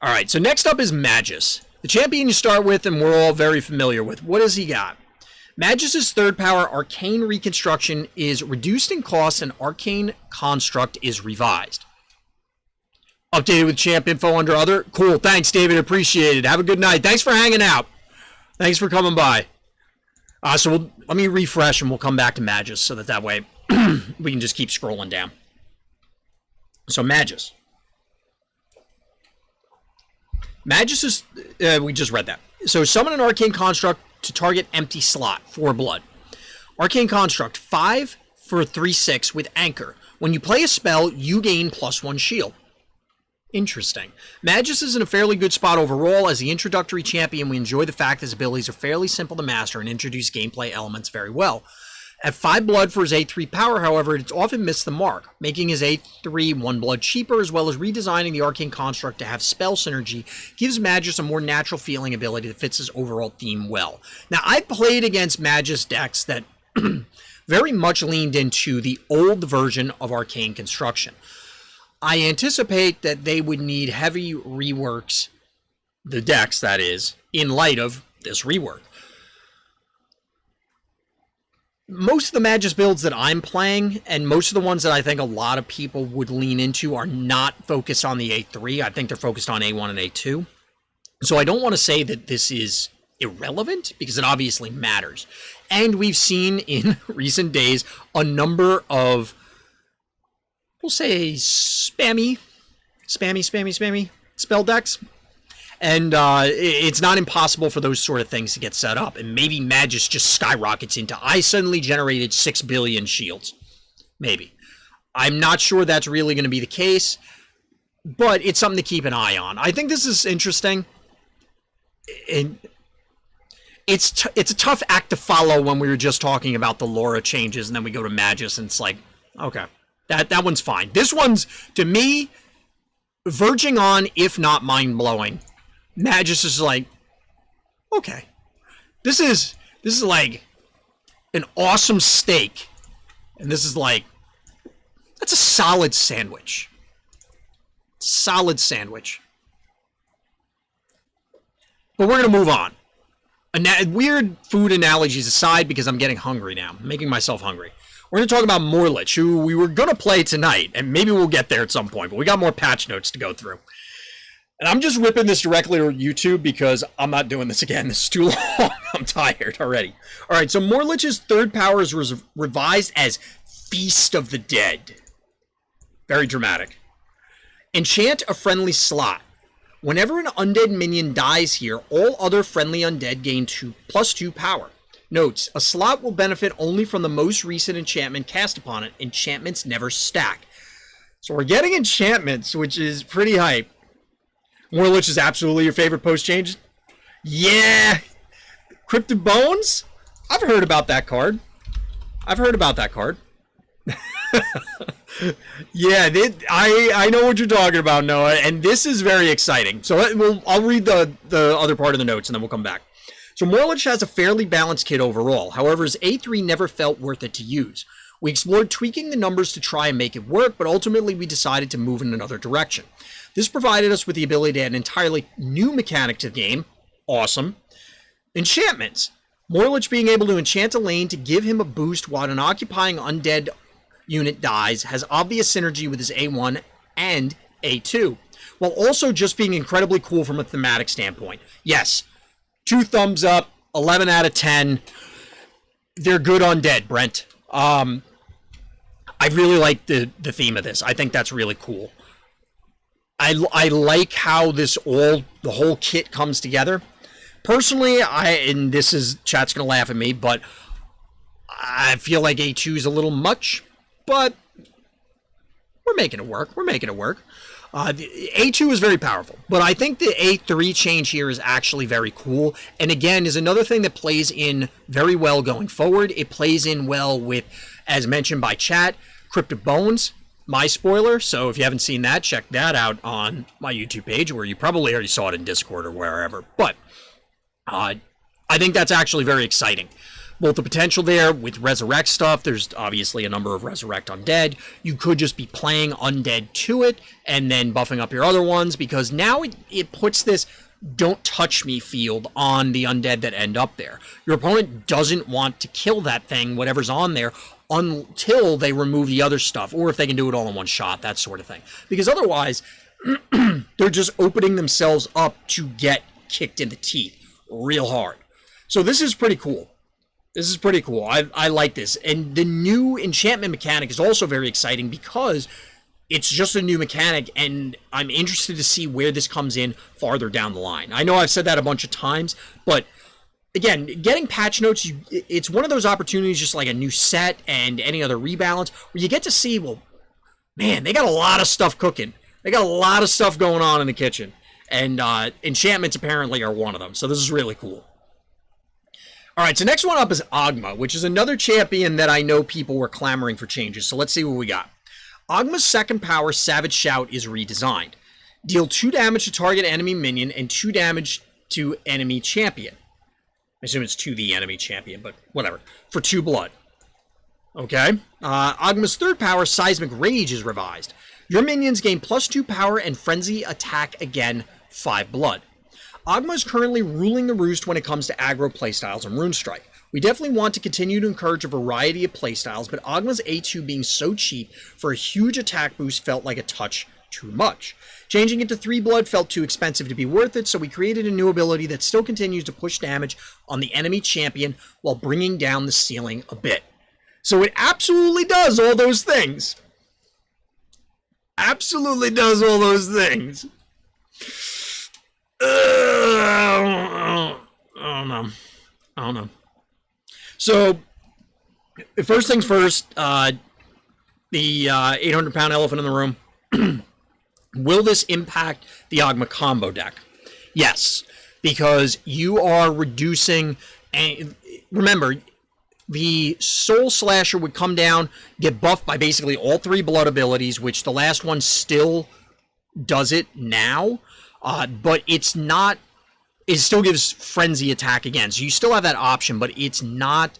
Alright, so next up is Majus. The champion you start with and we're all very familiar with. What does he got? Majus' third power, Arcane Reconstruction, is reduced in cost and Arcane Construct is revised. Updated with champ info under other. Cool, thanks David, appreciate it. Have a good night. Thanks for hanging out. Thanks for coming by. So let me refresh and we'll come back to Majus so that way we can just keep scrolling down. So Majus. Majus is, we just read that. So summon an Arcane Construct to target empty slot, 4 blood. Arcane Construct, 5 for 3/6 with Anchor. When you play a spell, you gain +1 shield. Interesting. Majus is in a fairly good spot overall. As the introductory champion, we enjoy the fact his abilities are fairly simple to master and introduce gameplay elements very well. At 5 blood for his A3 power, however, it's often missed the mark, making his A3 1 blood cheaper, as well as redesigning the Arcane Construct to have spell synergy, gives Majus a more natural feeling ability that fits his overall theme well. Now, I played against Majus decks that very much leaned into the old version of Arcane Construction. I anticipate that they would need heavy reworks, the decks that is, in light of this rework. Most of the Majus builds that I'm playing, and most of the ones that I think a lot of people would lean into, are not focused on the A3. I think they're focused on A1 and A2. So I don't want to say that this is irrelevant, because it obviously matters. And we've seen in recent days a number of, we'll say, spammy spell decks. And it's not impossible for those sort of things to get set up. And maybe Majus just skyrockets into, I suddenly generated 6 billion shields. Maybe. I'm not sure that's really going to be the case. But it's something to keep an eye on. I think this is interesting. And it's a tough act to follow when we were just talking about the Lora changes. And then we go to Majus and it's like, okay, that one's fine. This one's, to me, verging on, if not mind-blowing. Majus is like, okay, this is like an awesome steak, and this is like, that's a solid sandwich. Solid sandwich. But we're gonna move on. Weird food analogies aside, because I'm getting hungry now. I'm making myself hungry. We're going to talk about Morlich, who we were going to play tonight, and maybe we'll get there at some point, but we got more patch notes to go through. And I'm just ripping this directly to YouTube because I'm not doing this again. This is too long. I'm tired already. All right, so Morlich's third power is revised as Feast of the Dead. Very dramatic. Enchant a friendly slot. Whenever an undead minion dies here, all other friendly undead gain +2 power. Notes, a slot will benefit only from the most recent enchantment cast upon it. Enchantments never stack. So we're getting enchantments, which is pretty hype. Morlich is absolutely your favorite post-change? Yeah! Crypt of Bones? I've heard about that card. Yeah, I know what you're talking about, Noah, and this is very exciting. So I'll read the other part of the notes, and then we'll come back. So Morlich has a fairly balanced kit overall. However, his A3 never felt worth it to use. We explored tweaking the numbers to try and make it work, but ultimately we decided to move in another direction. This provided us with the ability to add an entirely new mechanic to the game. Awesome. Enchantments. Morlich being able to enchant a lane to give him a boost while an occupying undead unit dies has obvious synergy with his A1 and A2, while also just being incredibly cool from a thematic standpoint. Yes, 2 thumbs up, 11 out of 10. They're good undead, Brent. I really like the theme of this. I think that's really cool. I like how the whole kit comes together. Personally, and this is, chat's gonna laugh at me, but I feel like A2 is a little much, but we're making it work. We're making it work. The A2 is very powerful, but I think the A3 change here is actually very cool. And again, is another thing that plays in very well going forward. It plays in well with, as mentioned by chat, Crypt of Bones, my spoiler. So if you haven't seen that, check that out on my YouTube page, where you probably already saw it in Discord or wherever. But I think that's actually very exciting. Both the potential there with Resurrect stuff, there's obviously a number of Resurrect Undead. You could just be playing Undead to it and then buffing up your other ones, because now it puts this don't touch me field on the Undead that end up there. Your opponent doesn't want to kill that thing, whatever's on there, until they remove the other stuff, or if they can do it all in one shot, that sort of thing. Because otherwise, they're just opening themselves up to get kicked in the teeth real hard. So this is pretty cool. This is pretty cool. I like this. And the new enchantment mechanic is also very exciting, because it's just a new mechanic, and I'm interested to see where this comes in farther down the line. I know I've said that a bunch of times, but again, getting patch notes, it's one of those opportunities, just like a new set and any other rebalance, where you get to see, well, man, they got a lot of stuff cooking. They got a lot of stuff going on in the kitchen. And enchantments apparently are one of them. So this is really cool. All right, so next one up is Ogma, which is another champion that I know people were clamoring for changes. So let's see what we got. Ogma's second power, Savage Shout, is redesigned. Deal 2 damage to target enemy minion and 2 damage to enemy champion. I assume it's to the enemy champion, but whatever. For 2 blood. Okay. Ogma's third power, Seismic Rage, is revised. Your minions gain +2 power and frenzy attack again, 5 blood. Ogma is currently ruling the roost when it comes to aggro playstyles in Runestrike. We definitely want to continue to encourage a variety of playstyles, but Ogma's A2 being so cheap for a huge attack boost felt like a touch too much. Changing it to 3 blood felt too expensive to be worth it, so we created a new ability that still continues to push damage on the enemy champion while bringing down the ceiling a bit. So it absolutely does all those things. Absolutely does all those things. I don't know. So, first things first, the 800-pound elephant in the room. Will this impact the Ogma combo deck? Yes, because you are reducing, and remember, the Soul Slasher would come down, get buffed by basically all 3 blood abilities, which the last one still does it now, but it's not, it still gives frenzy attack again, so you still have that option, but it's not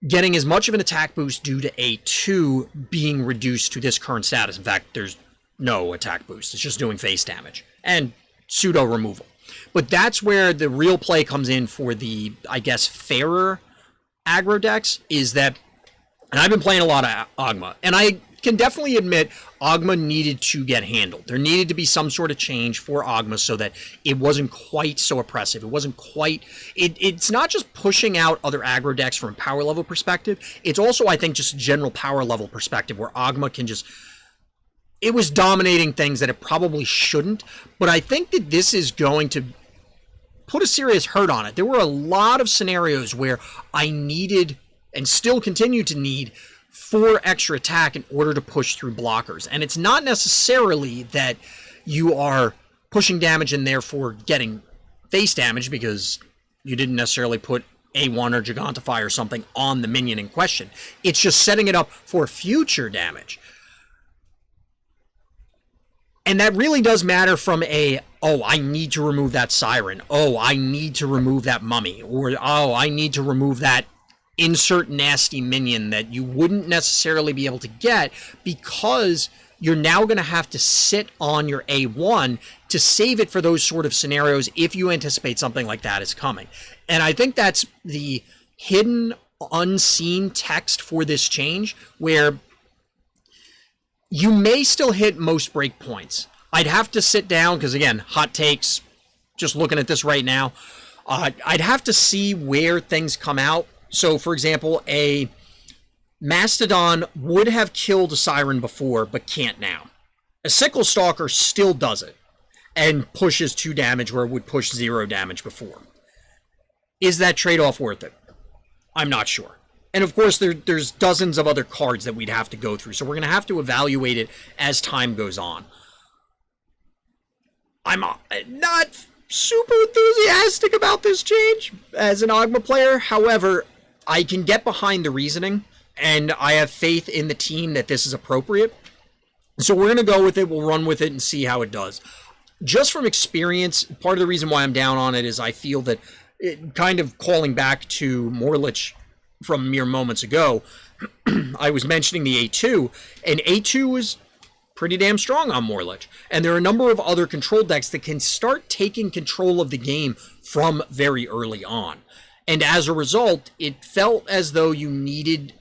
getting as much of an attack boost due to A2 being reduced to this current status. In fact, there's no attack boost. It's just doing face damage and pseudo removal. But that's where the real play comes in for the, I guess, fairer aggro decks, is that, and I've been playing a lot of Ogma, and I can definitely admit Ogma needed to get handled. There needed to be some sort of change for Ogma so that it wasn't quite so oppressive. It wasn't quite, it's not just pushing out other aggro decks from a power level perspective. It's also, I think, just a general power level perspective where Ogma can just, it was dominating things that it probably shouldn't, but I think that this is going to put a serious hurt on it. There were a lot of scenarios where I needed, and still continue to need, 4 extra attack in order to push through blockers. And it's not necessarily that you are pushing damage and therefore getting face damage because you didn't necessarily put A1 or Gigantify or something on the minion in question. It's just setting it up for future damage. And that really does matter from a, oh, I need to remove that Siren. Oh, I need to remove that Mummy. Or, oh, I need to remove that insert nasty minion that you wouldn't necessarily be able to get because you're now going to have to sit on your A1 to save it for those sort of scenarios if you anticipate something like that is coming. And I think that's the hidden, unseen text for this change, where you may still hit most breakpoints. I'd have to sit down, because again, hot takes, just looking at this right now, I'd have to see where things come out. So, for example, a Mastodon would have killed a Siren before, but can't now. A Sickle Stalker still does it, and pushes 2 damage where it would push 0 damage before. Is that trade-off worth it? I'm not sure. And of course, there's dozens of other cards that we'd have to go through. So we're going to have to evaluate it as time goes on. I'm not super enthusiastic about this change as an Ogma player. However, I can get behind the reasoning, and I have faith in the team that this is appropriate. So we're going to go with it. We'll run with it and see how it does. Just from experience, part of the reason why I'm down on it is I feel that, kind of calling back to Morlich from mere moments ago, I was mentioning the A2, and A2 was pretty damn strong on Morlich. And there are a number of other control decks that can start taking control of the game from very early on. And as a result, it felt as though you needed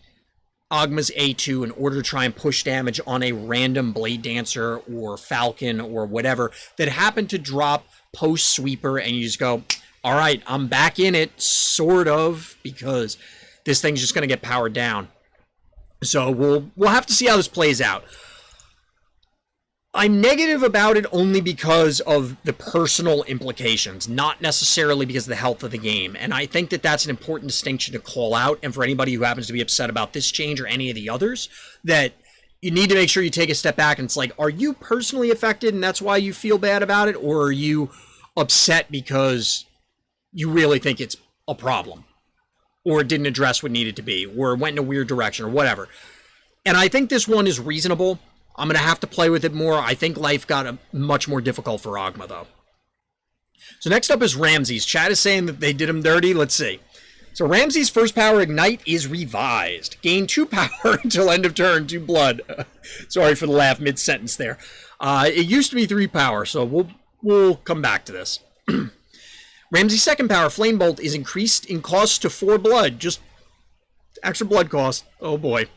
Ogma's A2 in order to try and push damage on a random Blade Dancer or Falcon or whatever that happened to drop post-sweeper, and you just go, all right, I'm back in it, sort of, because this thing's just going to get powered down. So we'll have to see how this plays out. I'm negative about it only because of the personal implications, not necessarily because of the health of the game. And I think that that's an important distinction to call out. And for anybody who happens to be upset about this change or any of the others, that you need to make sure you take a step back and it's like, are you personally affected and that's why you feel bad about it? Or are you upset because you really think it's a problem? Or it didn't address what needed to be? Or went in a weird direction or whatever? And I think this one is reasonable. I'm going to have to play with it more. I think life got much more difficult for Ogma, though. So next up is Ramses. Chat is saying that they did him dirty. Let's see. So Ramses' first power, Ignite, is revised. Gain 2 power until end of turn, 2 blood. Sorry for the laugh mid-sentence there. It used to be 3 power, so we'll come back to this. Ramses' second power, Flame Bolt, is increased in cost to 4 blood. Just extra blood cost. Oh boy.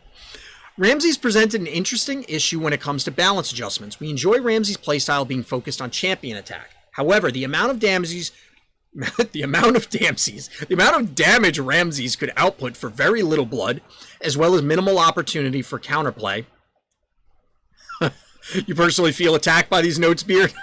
Ramses presented an interesting issue when it comes to balance adjustments. We enjoy Ramses' playstyle being focused on champion attack. However, the amount of damage Ramses could output for very little blood, as well as minimal opportunity for counterplay. You personally feel attacked by these notes, Beard?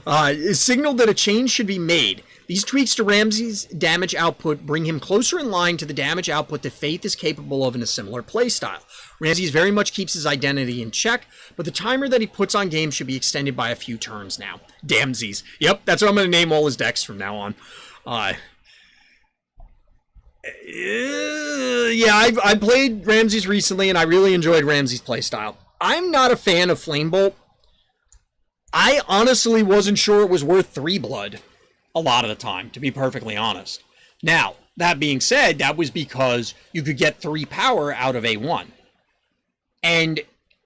Is signaled that a change should be made. These tweaks to Ramses' damage output bring him closer in line to the damage output that Faith is capable of in a similar playstyle. Ramses very much keeps his identity in check, but the timer that he puts on games should be extended by a few turns now. Damsies. Yep, that's what I'm going to name all his decks from now on. Yeah, I played Ramses recently, and I really enjoyed Ramses' playstyle. I'm not a fan of Flame Bolt. I honestly wasn't sure it was worth 3 blood. A lot of the time, to be perfectly honest. Now, that being said, that was because you could get 3 power out of A1. And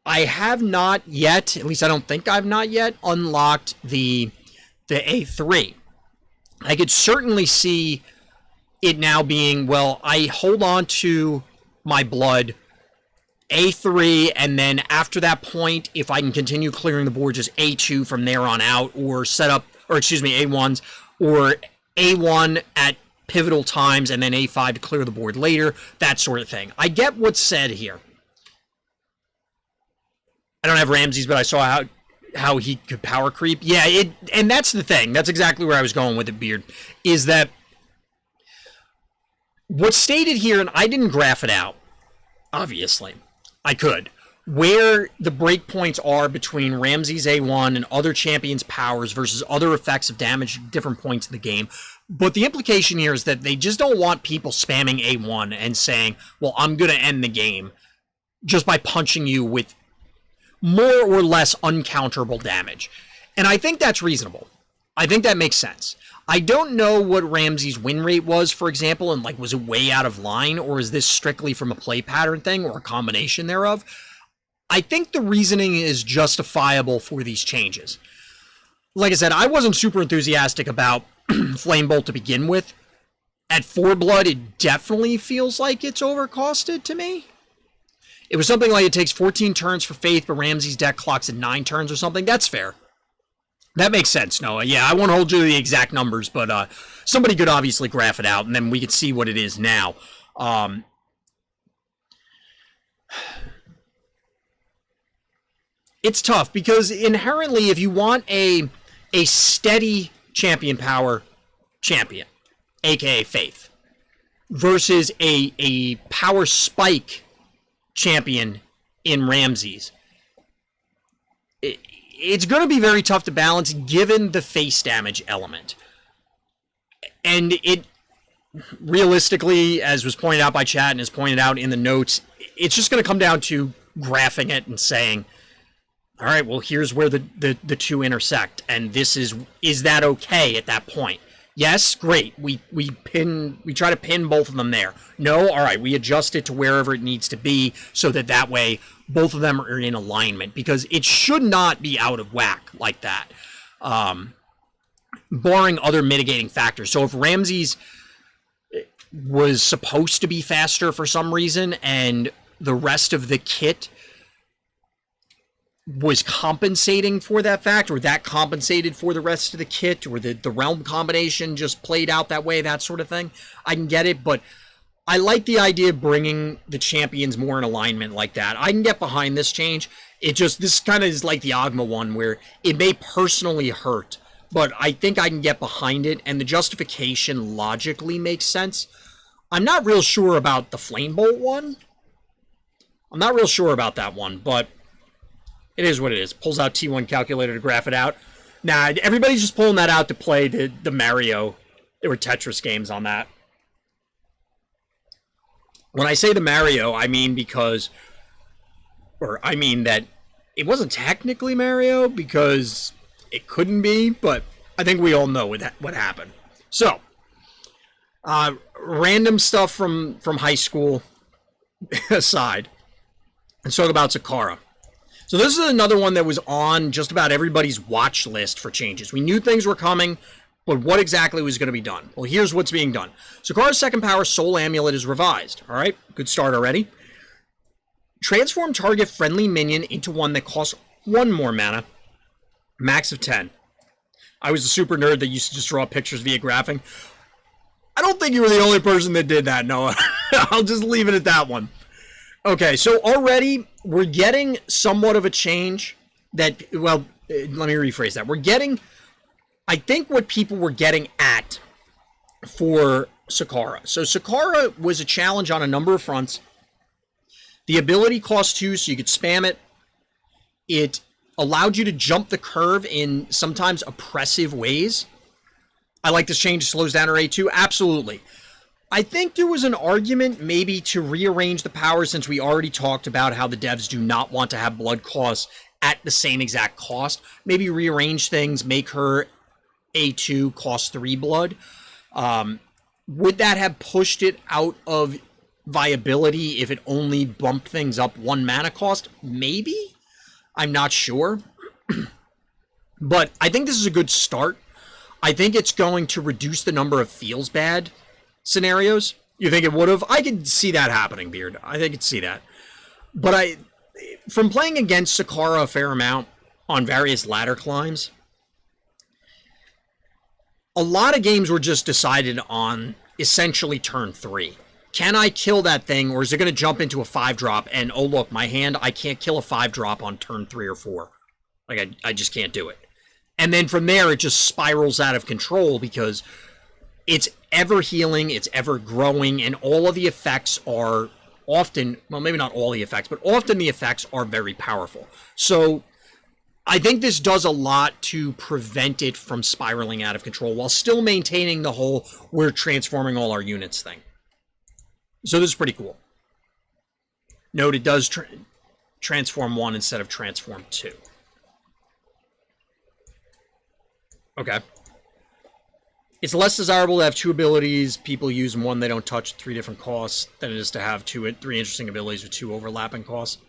I have not yet, at least I don't think I've not yet, unlocked the A3. I could certainly see it now being, well, I hold on to my blood, A3, and then after that point, if I can continue clearing the board, just A2 from there on out, or set up, or excuse me, A1s, or A1 at pivotal times and then A5 to clear the board later, that sort of thing. I get what's said here. I don't have Ramses, but I saw how he could power creep. Yeah, and that's the thing. That's exactly where I was going with it, Beard, is that what's stated here, and I didn't graph it out, obviously. I could. Where the breakpoints are between Ramses A1 and other champions' powers versus other effects of damage at different points in the game. But the implication here is that they just don't want people spamming A1 and saying, well, I'm going to end the game just by punching you with more or less uncounterable damage. And I think that's reasonable. I think that makes sense. I don't know what Ramses' win rate was, for example, and like, was it way out of line, or is this strictly from a play pattern thing or a combination thereof? I think the reasoning is justifiable for these changes. Like I said, I wasn't super enthusiastic about Flame Bolt to begin with. At 4 blood, it definitely feels like it's overcosted to me. It was something like it takes 14 turns for Faith, but Ramses' deck clocks at 9 turns or something. That's fair. That makes sense, Noah. Yeah, I won't hold you to the exact numbers, but somebody could obviously graph it out, and then we could see what it is now. It's tough because inherently, if you want a steady champion power champion, aka Faith, versus a power spike champion in Ramses. It's going to be very tough to balance given the face damage element. And it, realistically, as was pointed out by chat and is pointed out in the notes, it's just going to come down to graphing it and saying, all right, well, here's where the two intersect, and this is that okay at that point? Yes, great. We try to pin both of them there. No, all right, we adjust it to wherever it needs to be so that way both of them are in alignment, because it should not be out of whack like that, barring other mitigating factors. So if Ramses was supposed to be faster for some reason and the rest of the kit was compensating for that fact, or that compensated for the rest of the kit, or the realm combination just played out that way, that sort of thing, I can get it. But I like the idea of bringing the champions more in alignment like that. I can get behind this change. This kind of is like the Ogma one, where it may personally hurt, but I think I can get behind it, and the justification logically makes sense. I'm not real sure about the Flame Bolt one. I'm not real sure about that one, but it is what it is. Pulls out T1 calculator to graph it out. Nah, everybody's just pulling that out to play the Mario. There were Tetris games on that. When I say the Mario, I mean that it wasn't technically Mario, because it couldn't be, but I think we all know what happened. So, random stuff from high school aside, let's talk about Sakara. So this is another one that was on just about everybody's watch list for changes. We knew things were coming, but what exactly was going to be done? Well, here's what's being done. Sakara's second power, Soul Amulet, is revised. All right, good start already. Transform target friendly minion into one that costs 1 more mana, max of 10. I was a super nerd that used to just draw pictures via graphing. I don't think you were the only person that did that, Noah. I'll just leave it at that one. Okay, so already we're getting somewhat of a change that, well, let me rephrase that. We're getting, I think, what people were getting at for Sakara. So Sakara was a challenge on a number of fronts. The ability cost 2, so you could spam it. It allowed you to jump the curve in sometimes oppressive ways. I like this change. It slows down her A2. Absolutely. I think there was an argument maybe to rearrange the powers, since we already talked about how the devs do not want to have blood costs at the same exact cost. Maybe rearrange things, make her A2 cost 3 blood. Would that have pushed it out of viability if it only bumped things up 1 mana cost? Maybe? I'm not sure. But I think this is a good start. I think it's going to reduce the number of feels bad scenarios. You think it would have? I could see that happening, Beard. I think I could see that. But from playing against Sakara a fair amount on various ladder climbs, a lot of games were just decided on essentially turn 3. Can I kill that thing, or is it going to jump into a 5-drop and, oh look, my hand, I can't kill a 5-drop on turn 3 or 4. Like, I just can't do it. And then from there, it just spirals out of control, because it's ever healing, it's ever growing, and all of the effects are often, well, maybe not all the effects, but often the effects are very powerful. So I think this does a lot to prevent it from spiraling out of control while still maintaining the whole we're transforming all our units thing. So this is pretty cool. Note it does transform 1 instead of transform 2. Okay. It's less desirable to have 2 abilities people use and 1 they don't touch at 3 different costs than it is to have 3 interesting abilities with 2 overlapping costs.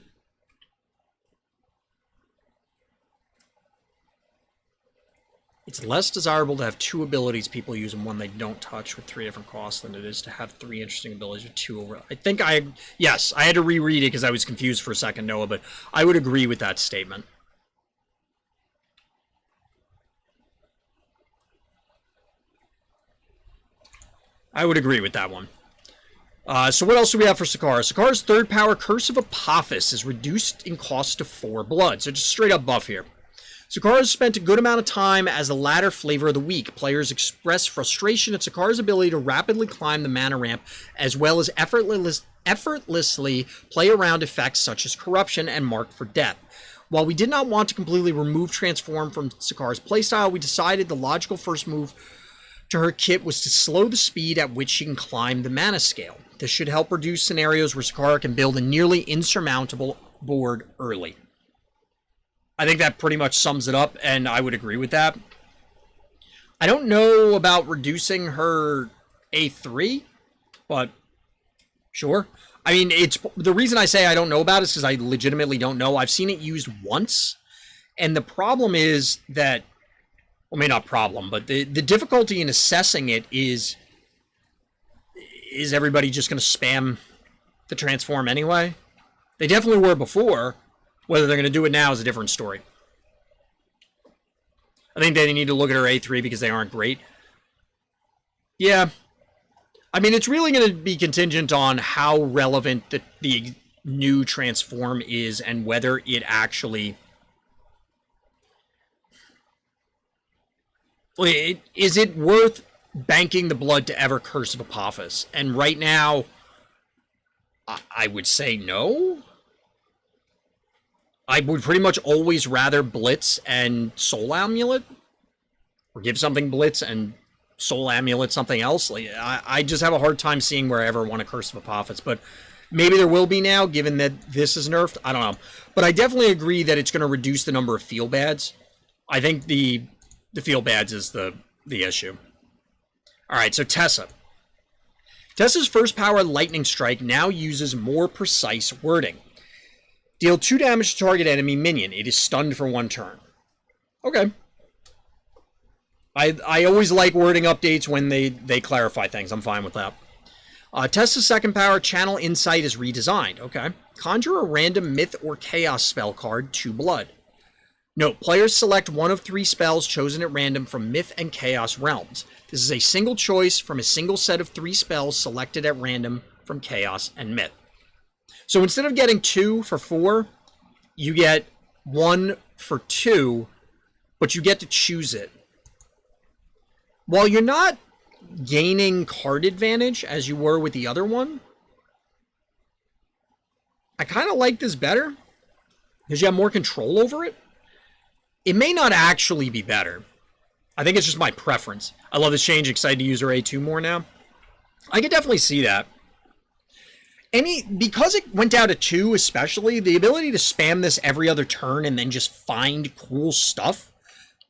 It's less desirable to have 2 abilities people use and 1 they don't touch with 3 different costs than it is to have 3 interesting abilities with 2 over. Yes, I had to reread it because I was confused for a second, Noah, but I would agree with that statement. I would agree with that one. So what else do we have for Sakara? Sakara's third power, Curse of Apophis, is reduced in cost to 4 blood. So just straight up buff here. Sakara has spent a good amount of time as the latter flavor of the week. Players express frustration at Sakara's ability to rapidly climb the mana ramp, as well as effortlessly play around effects such as corruption and mark for death. While we did not want to completely remove transform from Sakara's playstyle, we decided the logical first move to her kit was to slow the speed at which she can climb the mana scale. This should help reduce scenarios where Sakara can build a nearly insurmountable board early. I think that pretty much sums it up, and I would agree with that. I don't know about reducing her A3, but sure. I mean, it's the reason I say I don't know about it is because I legitimately don't know. I've seen it used once, and the problem is that, well, maybe not problem, but the difficulty in assessing it is everybody just going to spam the transform anyway? They definitely were before. Whether they're going to do it now is a different story. I think they need to look at her A3 because they aren't great. Yeah. I mean, it's really going to be contingent on how relevant the new transform is and whether it actually... Is it worth banking the blood to ever Curse of Apophis? And right now, I would say no. I would pretty much always rather Blitz and Soul Amulet. Or give something Blitz and Soul Amulet something else. Like, I just have a hard time seeing where I ever want a Curse of Apophis. But maybe there will be now, given that this is nerfed. I don't know. But I definitely agree that it's going to reduce the number of Feel Bads. I think the Feel Bads is the issue. Alright, so Tessa. Tessa's first power, Lightning Strike, now uses more precise wording. Deal 2 damage to target enemy minion. It is stunned for 1 turn. Okay. I always like wording updates when they clarify things. I'm fine with that. Tessa's second power, Channel Insight, is redesigned. Okay. Conjure a random myth or chaos spell card, 2 blood. Note, players select one of 3 spells chosen at random from myth and chaos realms. This is a single choice from a single set of 3 spells selected at random from chaos and myth. So instead of getting 2 for 4, you get 1 for 2, but you get to choose it. While you're not gaining card advantage as you were with the other one, I kind of like this better because you have more control over it. It may not actually be better. I think it's just my preference. I love this change. Excited to use her A2 more now. I could definitely see that. Because it went down to 2 especially, the ability to spam this every other turn and then just find cool stuff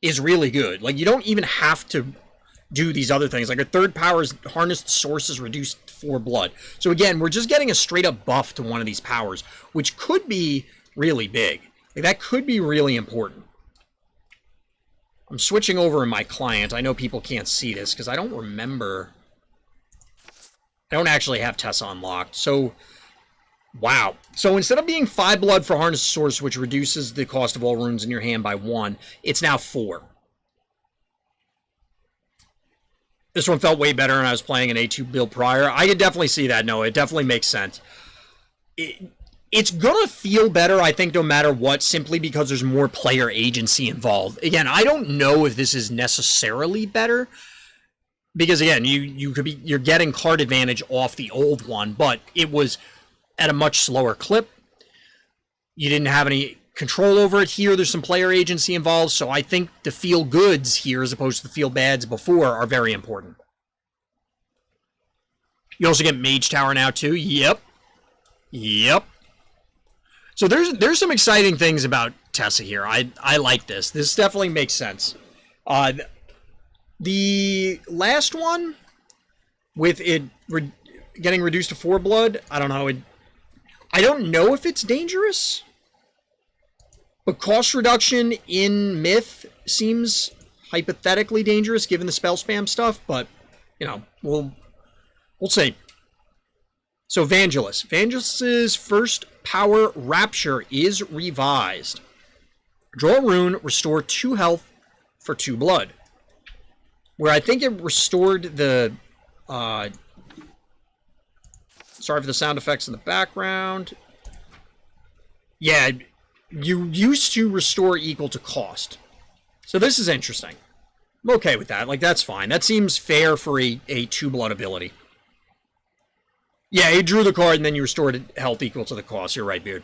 is really good. Like, you don't even have to do these other things. Like, her third power is Harness the Sources, reduced 4 blood. So again, we're just getting a straight up buff to one of these powers, which could be really big. Like, that could be really important. I'm switching over in my client. I know people can't see this because I don't remember... I don't actually have Tessa unlocked. So, wow. So instead of being 5 blood for Harness Source, which reduces the cost of all runes in your hand by 1, it's now 4. This one felt way better when I was playing an A2 build prior. I could definitely see that. No, it definitely makes sense. It's going to feel better, I think, no matter what, simply because there's more player agency involved. Again, I don't know if this is necessarily better. Because again, you're getting card advantage off the old one, but it was at a much slower clip. You didn't have any control over it. Here, there's some player agency involved, so I think the feel goods here, as opposed to the feel bads before, are very important. You also get Mage Tower now too. Yep. So there's some exciting things about Tessa here. I like this. This definitely makes sense. The last one, with it getting reduced to 4 blood, I don't know. I don't know if it's dangerous, but cost reduction in Myth seems hypothetically dangerous given the spell spam stuff, but, you know, we'll see. So Vangelis. Vangelis' first power, Rapture, is revised. Draw a rune, restore 2 health for 2 blood. Where I think it restored the... sorry for the sound effects in the background. Yeah, you used to restore equal to cost. So this is interesting. I'm okay with that. Like, that's fine. That seems fair for a 2-blood ability. Yeah, he drew the card and then you restored health equal to the cost. You're right, Beard.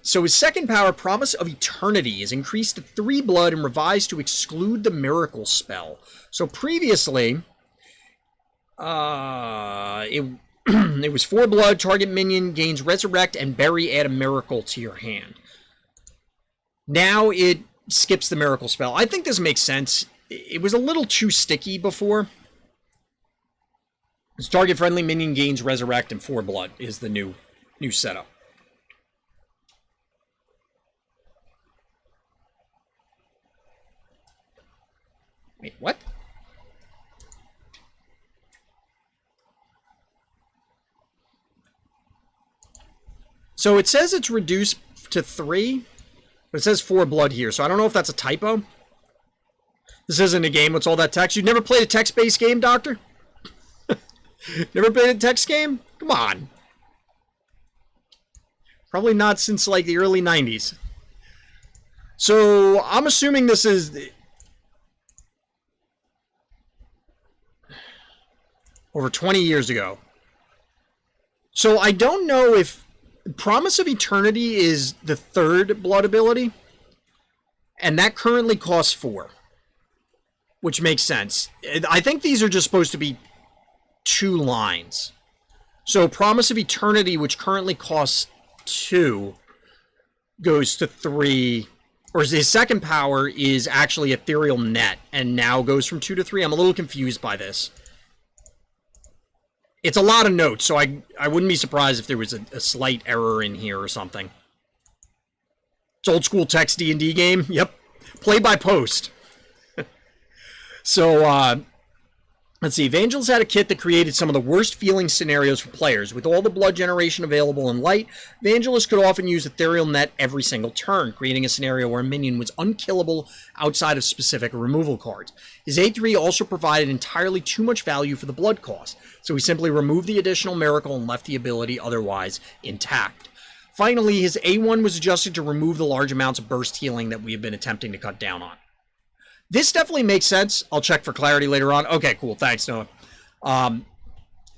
So his second power, Promise of Eternity, is increased to 3 blood and revised to exclude the miracle spell. So previously, it was 4 blood, target minion gains Resurrect and Bury, add a miracle to your hand. Now it skips the miracle spell. I think this makes sense. It was a little too sticky before. This target friendly minion gains Resurrect and 4 blood is the new setup. Wait, what? So it says it's reduced to 3, but it says 4 blood here, so I don't know if that's a typo. This isn't a game, what's all that text? You've never played a text-based game, Doctor? Never played a text game? Come on. Probably not since, like, the early 90s. So, I'm assuming this is over 20 years ago. So, I don't know if Promise of Eternity is the 3rd blood ability, and that currently costs 4, which makes sense. I think these are just supposed to be 2 lines. So Promise of Eternity, which currently costs 2, goes to 3, or his second power is actually Ethereal Net, and now goes from 2 to 3. I'm a little confused by this. It's a lot of notes, so I wouldn't be surprised if there was a slight error in here or something. It's old school text D&D game. Yep. Play by post. So, let's see. Vangelis had a kit that created some of the worst feeling scenarios for players. With all the blood generation available in light, Vangelis could often use Ethereal Net every single turn, creating a scenario where a minion was unkillable outside of specific removal cards. His A3 also provided entirely too much value for the blood cost, so he simply removed the additional miracle and left the ability otherwise intact. Finally, his A1 was adjusted to remove the large amounts of burst healing that we have been attempting to cut down on. This definitely makes sense. I'll check for clarity later on. Okay, cool. Thanks, Noah. I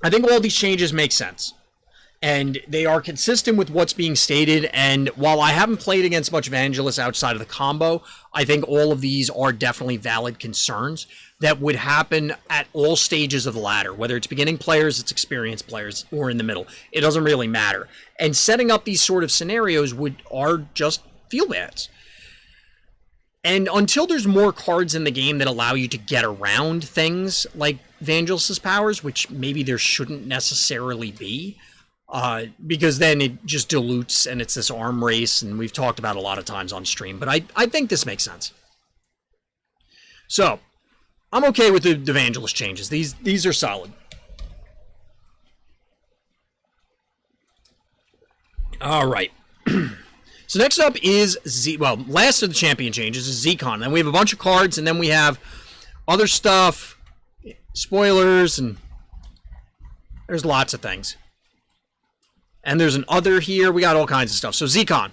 think all these changes make sense. And they are consistent with what's being stated. And while I haven't played against much Vangelis outside of the combo, I think all of these are definitely valid concerns that would happen at all stages of the ladder. Whether it's beginning players, it's experienced players, or in the middle. It doesn't really matter. And setting up these sort of scenarios are just feel-bads. And until there's more cards in the game that allow you to get around things like Vangelis' powers, which maybe there shouldn't necessarily be, because then it just dilutes and it's this arm race, and we've talked about it a lot of times on stream, but I think this makes sense. So, I'm okay with the Vangelis changes. These are solid. All right. So next up is last of the champion changes is Zeacon. Then we have a bunch of cards, and then we have other stuff, spoilers, and there's lots of things. And there's an other here. We got all kinds of stuff. So Zeacon.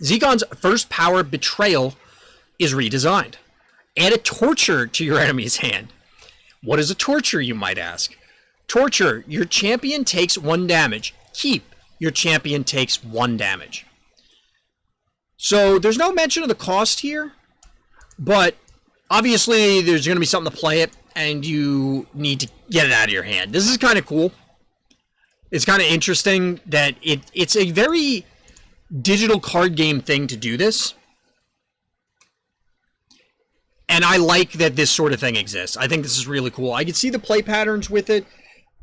Zeacon's first power, Betrayal, is redesigned. Add a torture to your enemy's hand. What is a torture, you might ask? Torture, your champion takes 1 damage. Keep, your champion takes 1 damage. So there's no mention of the cost here, but obviously there's going to be something to play it, and you need to get it out of your hand. This is kind of cool. It's kind of interesting that it's a very digital card game thing to do this. And I like that this sort of thing exists. I think this is really cool. I can see the play patterns with it,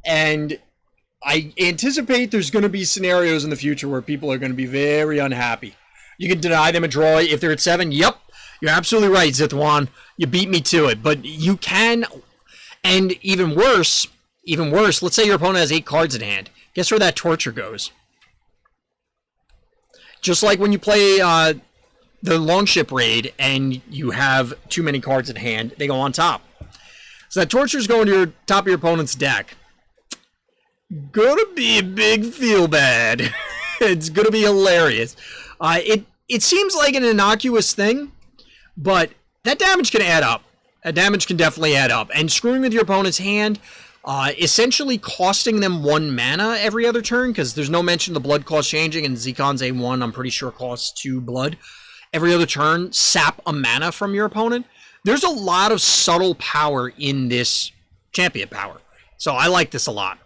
and I anticipate there's going to be scenarios in the future where people are going to be very unhappy. You can deny them a draw if they're at 7. Yep, you're absolutely right, Zithwan. You beat me to it. But you can, and even worse, let's say your opponent has 8 cards in hand. Guess where that torture goes? Just like when you play the Longship Raid and you have too many cards in hand, they go on top. So that torture's going to your top of your opponent's deck. Gonna be a big feel bad. It's gonna be hilarious. It seems like an innocuous thing, But that damage can add up. That damage can definitely add up. And screwing with your opponent's hand, essentially costing them 1 mana every other turn, because there's no mention of the blood cost changing, and Zeacon's A1, I'm pretty sure, costs 2 blood. Every other turn, sap a mana from your opponent. There's a lot of subtle power in this champion power. So I like this a lot.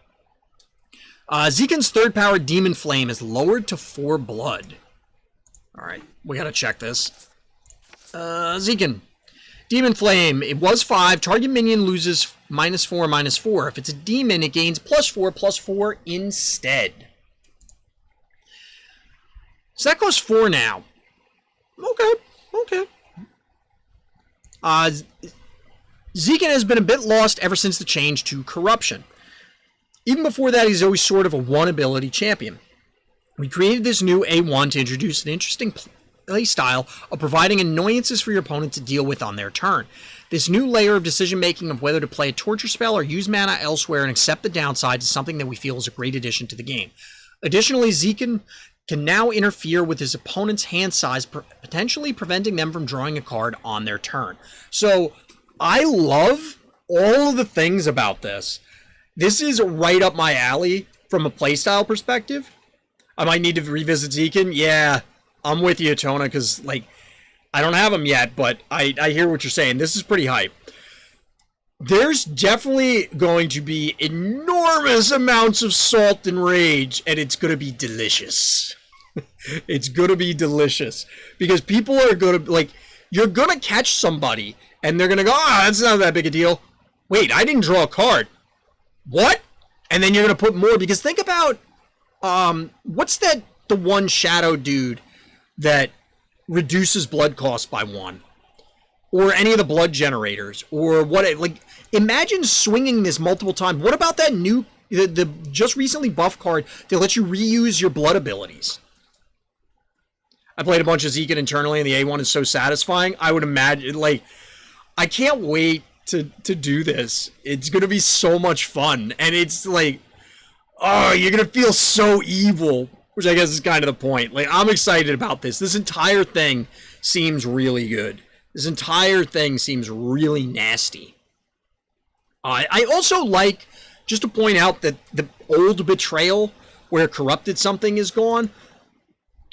Zeacon's 3rd power, Demon Flame, is lowered to 4 blood. Alright, we gotta check this. Zeacon. Demon Flame, it was 5. Target minion loses -4/-4. If it's a demon, it gains +4/+4 instead. So that costs 4 now. Okay. Zeacon has been a bit lost ever since the change to Corruption. Even before that, he's always sort of a one-ability champion. We created this new A1 to introduce an interesting play style of providing annoyances for your opponent to deal with on their turn. This new layer of decision-making of whether to play a torture spell or use mana elsewhere and accept the downsides is something that we feel is a great addition to the game. Additionally, Zeacon can now interfere with his opponent's hand size, potentially preventing them from drawing a card on their turn. So, I love all of the things about this. This is right up my alley from a playstyle perspective. I might need to revisit Zeacon. Yeah, I'm with you, Tona, because, like, I don't have him yet, but I hear what you're saying. This is pretty hype. There's definitely going to be enormous amounts of salt and rage, and it's going to be delicious. It's going to be delicious. Because people are going to, like, you're going to catch somebody, and they're going to go, that's not that big a deal. Wait, I didn't draw a card. What? And then you're going to put more, because think about, what's the one shadow dude that reduces blood cost by 1? Or any of the blood generators, or what, like, imagine swinging this multiple times. What about that new, the just recently buff card that lets you reuse your blood abilities? I played a bunch of Zeacon internally, and the A1 is so satisfying. I would imagine, like, I can't wait to do this. It's going to be so much fun, and it's like, oh, you're going to feel so evil, which I guess is kind of the point. Like, I'm excited about this. This entire thing seems really good. This entire thing seems really nasty. I also like, just to point out that the old betrayal, where corrupted something is gone,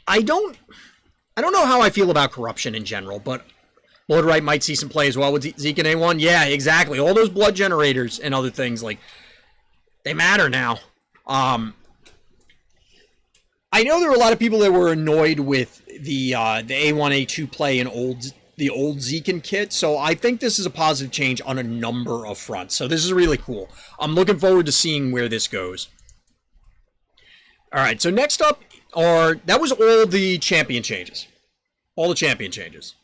I don't know how I feel about corruption in general, but Bloodright might see some play as well with Zeacon A1. Yeah, exactly. All those blood generators and other things, like, they matter now. I know there were a lot of people that were annoyed with the A1, A2 play in the old Zeacon kit, so I think this is a positive change on a number of fronts. So this is really cool. I'm looking forward to seeing where this goes. Alright, so next up that was all the champion changes. All the champion changes.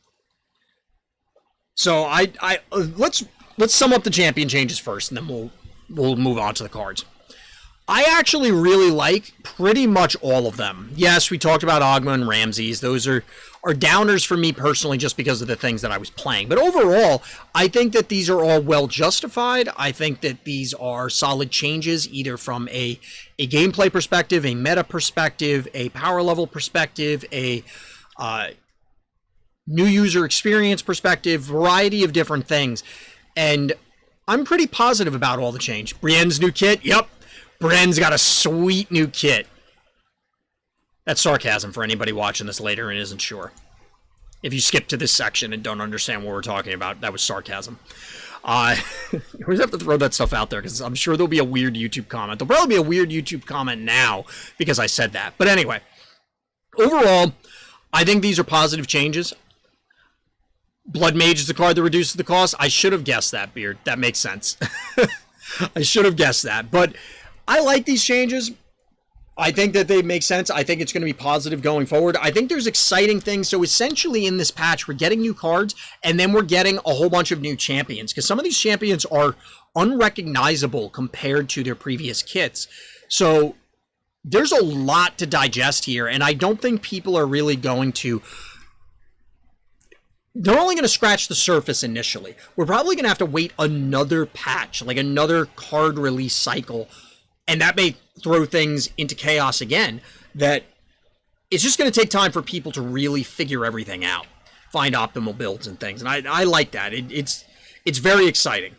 So let's sum up the champion changes first, and then we'll move on to the cards. I actually really like pretty much all of them. Yes, we talked about Ogma and Ramses. Those are downers for me personally, just because of the things that I was playing. But overall, I think that these are all well justified. I think that these are solid changes, either from a gameplay perspective, a meta perspective, a power level perspective, a new user experience perspective, variety of different things. And I'm pretty positive about all the change. Brienne's new kit, yep. Brienne's got a sweet new kit. That's sarcasm for anybody watching this later and isn't sure. If you skip to this section and don't understand what we're talking about, that was sarcasm. We just have to throw that stuff out there, because I'm sure there'll be a weird YouTube comment. There'll probably be a weird YouTube comment now because I said that. But anyway, overall, I think these are positive changes. Blood Mage is the card that reduces the cost. I should have guessed that, Beard. That makes sense. I should have guessed that. But I like these changes. I think that they make sense. I think it's going to be positive going forward. I think there's exciting things. So essentially in this patch, we're getting new cards, and then we're getting a whole bunch of new champions, because some of these champions are unrecognizable compared to their previous kits. So there's a lot to digest here, and I don't think people are really going to... They're only going to scratch the surface initially. We're probably going to have to wait another patch, like another card release cycle, and that may throw things into chaos again, that it's just going to take time for people to really figure everything out. find optimal builds and things. And I like that. It's very exciting.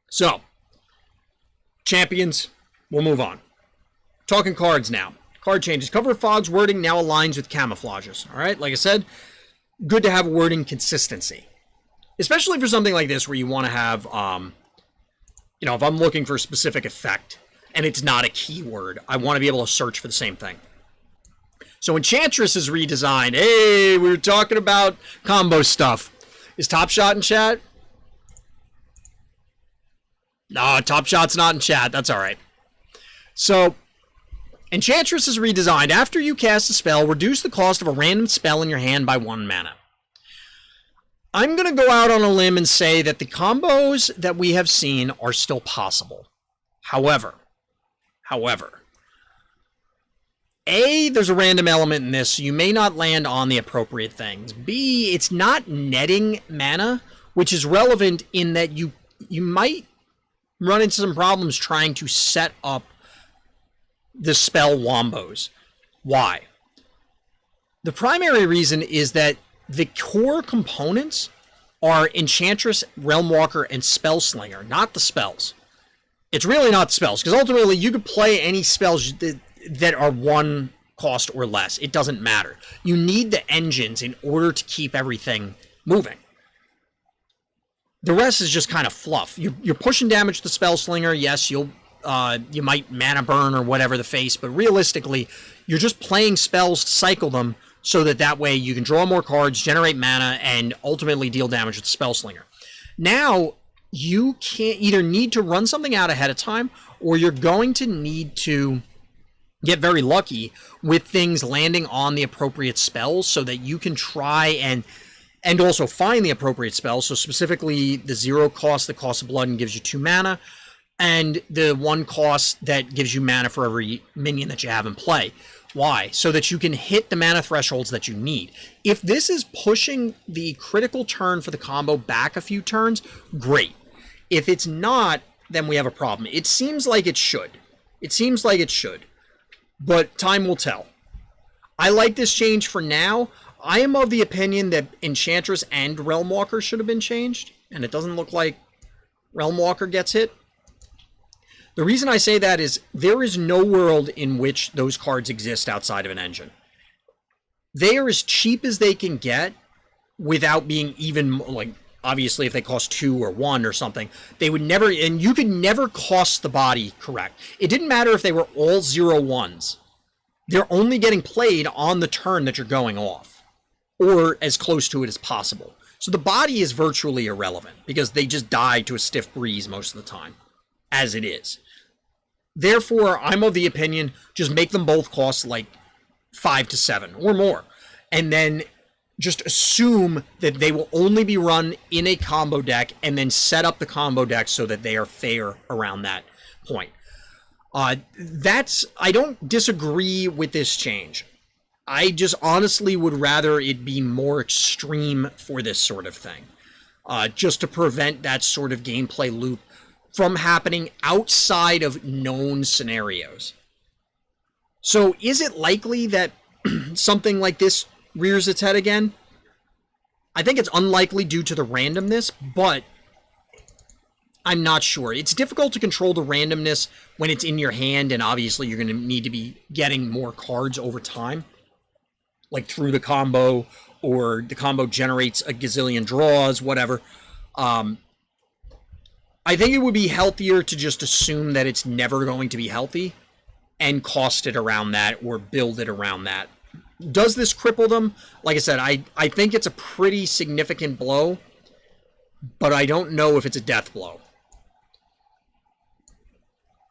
So, champions, we'll move on. Talking cards now. Card changes. Cover of Fog's wording now aligns with camouflages. All right, like I said, good to have wording consistency. Especially for something like this where you want to have, you know, if I'm looking for a specific effect and it's not a keyword, I want to be able to search for the same thing. So Enchantress is redesigned. Hey, we were talking about combo stuff. Is Top Shot in chat? No, Top Shot's not in chat. That's all right. So Enchantress is redesigned. After you cast a spell, reduce the cost of a random spell in your hand by 1 mana. I'm going to go out on a limb and say that the combos that we have seen are still possible. However, A, there's a random element in this, so you may not land on the appropriate things. B, it's not netting mana, which is relevant in that you might run into some problems trying to set up the spell wombos. Why? The primary reason is that the core components are Enchantress, Realmwalker, and Spellslinger, not the spells. It's really not the spells, because ultimately you could play any spells that are 1 cost or less. It doesn't matter. You need the engines in order to keep everything moving. The rest is just kind of fluff. You're pushing damage to Spellslinger. Yes, you might mana burn or whatever the face, but realistically, you're just playing spells to cycle them so that way you can draw more cards, generate mana, and ultimately deal damage with the Spellslinger. Now, you can't either need to run something out ahead of time, or you're going to need to get very lucky with things landing on the appropriate spells so that you can try and also find the appropriate spells. So specifically the 0 cost that costs blood and gives you 2 mana, and the 1 cost that gives you mana for every minion that you have in play. Why? So that you can hit the mana thresholds that you need. If this is pushing the critical turn for the combo back a few turns, great. If it's not, then we have a problem. It seems like it should. But time will tell. I like this change for now. I am of the opinion that Enchantress and Realmwalker should have been changed, and it doesn't look like Realmwalker gets hit. The reason I say that is there is no world in which those cards exist outside of an engine. They are as cheap as they can get without being even, like, obviously if they cost 2 or 1 or something, they would never, and you could never cost the body correct. It didn't matter if they were all 0/1s. They're only getting played on the turn that you're going off, or as close to it as possible. So the body is virtually irrelevant because they just die to a stiff breeze most of the time, as it is. Therefore, I'm of the opinion, just make them both cost like 5 to 7 or more. And then just assume that they will only be run in a combo deck and then set up the combo deck so that they are fair around that point. I don't disagree with this change. I just honestly would rather it be more extreme for this sort of thing. Just to prevent that sort of gameplay loop from happening outside of known scenarios. So is it likely that something like this rears its head again? I think it's unlikely due to the randomness, but I'm not sure. It's difficult to control the randomness when it's in your hand, and obviously you're going to need to be getting more cards over time, like through the combo, or the combo generates a gazillion draws, whatever. I think it would be healthier to just assume that it's never going to be healthy and cost it around that or build it around that. Does this cripple them? Like I said, I think it's a pretty significant blow, but I don't know if it's a death blow.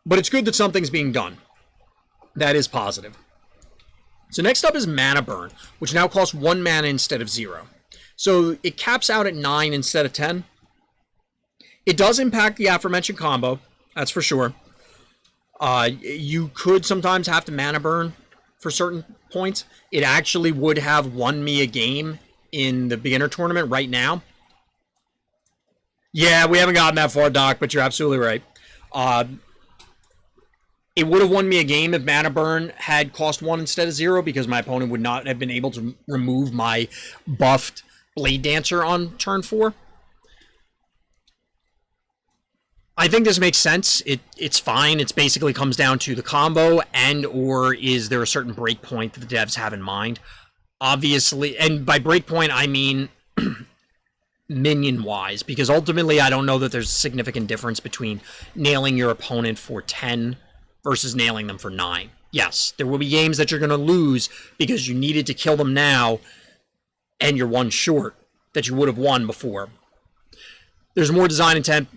But it's good that something's being done. That is positive. So next up is Mana Burn, which now costs 1 mana instead of 0. So it caps out at 9 instead of 10. It does impact the aforementioned combo, that's for sure. You could sometimes have to mana burn for certain points. It actually would have won me a game in the beginner tournament right now. Yeah, we haven't gotten that far, Doc, but you're absolutely right. It would have won me a game if mana burn had cost 1 instead of 0, because my opponent would not have been able to remove my buffed Blade Dancer on turn 4. I think this makes sense. It's fine. It basically comes down to the combo and or is there a certain breakpoint that the devs have in mind. Obviously, and by breakpoint I mean minion-wise, because ultimately I don't know that there's a significant difference between nailing your opponent for 10 versus nailing them for 9. Yes, there will be games that you're going to lose because you needed to kill them now and you're one short that you would have won before. There's more design intent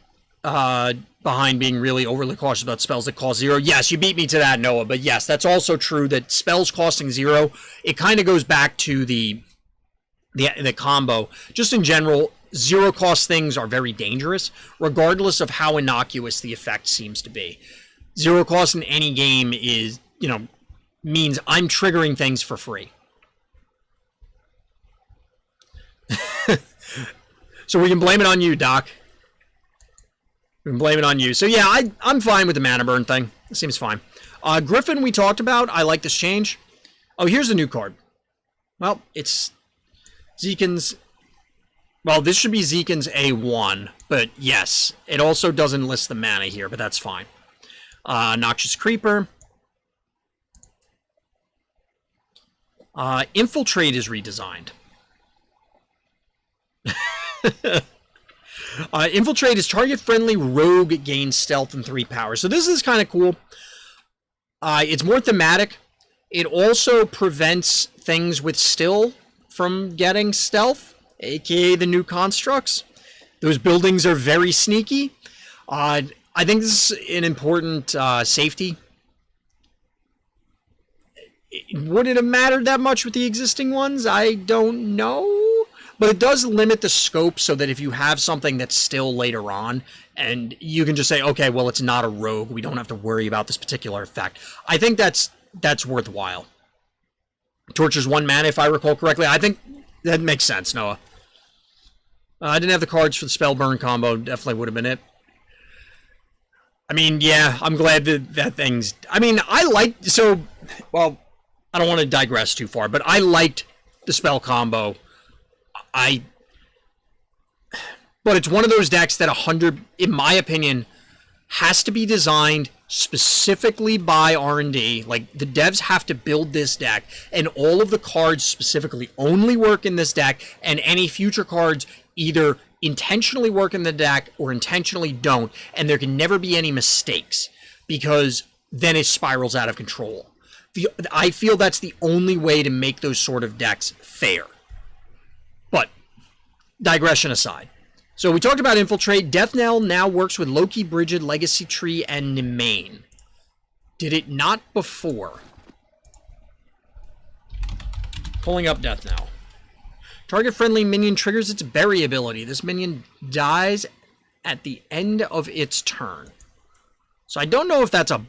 behind being really overly cautious about spells that cost 0. Yes, you beat me to that, Noah, but yes, that's also true that spells costing 0, it kind of goes back to the combo. Just in general, 0 cost things are very dangerous, regardless of how innocuous the effect seems to be. 0 cost in any game is, means I'm triggering things for free. So we can blame it on you, Doc. We can blame it on you. So yeah, I'm fine with the mana burn thing. It seems fine. Griffin we talked about. I like this change. Oh, here's a new card. Well, it's Zeacon's. Well, this should be Zeacon's A1, but yes, it also doesn't list the mana here, but that's fine. Noxious Creeper. Infiltrate is redesigned. Infiltrate is target-friendly rogue gains stealth and 3 power. So this is kind of cool. It's more thematic. It also prevents things with still from getting stealth, aka the new constructs. Those buildings are very sneaky. I think this is an important safety. Would it have mattered that much with the existing ones? I don't know. But it does limit the scope so that if you have something that's still later on, and you can just say, okay, well, it's not a rogue. We don't have to worry about this particular effect. I think that's worthwhile. Torture's 1 mana, if I recall correctly. I think that makes sense, Noah. I didn't have the cards for the spell burn combo. Definitely would have been it. I mean, yeah, I'm glad that thing's... I mean, well, I don't want to digress too far, but I liked the spell combo. But it's one of those decks that 100, in my opinion, has to be designed specifically by R&D. Like, the devs have to build this deck, and all of the cards specifically only work in this deck, and any future cards either intentionally work in the deck or intentionally don't, and there can never be any mistakes, because then it spirals out of control. I feel that's the only way to make those sort of decks fair. But, digression aside. So we talked about Infiltrate. Death Knell now works with Loki, Brigid, Legacy Tree, and Nemain. Did it not before? Pulling up Death Knell. Target-friendly minion triggers its Bury ability. This minion dies at the end of its turn. So I don't know if that's a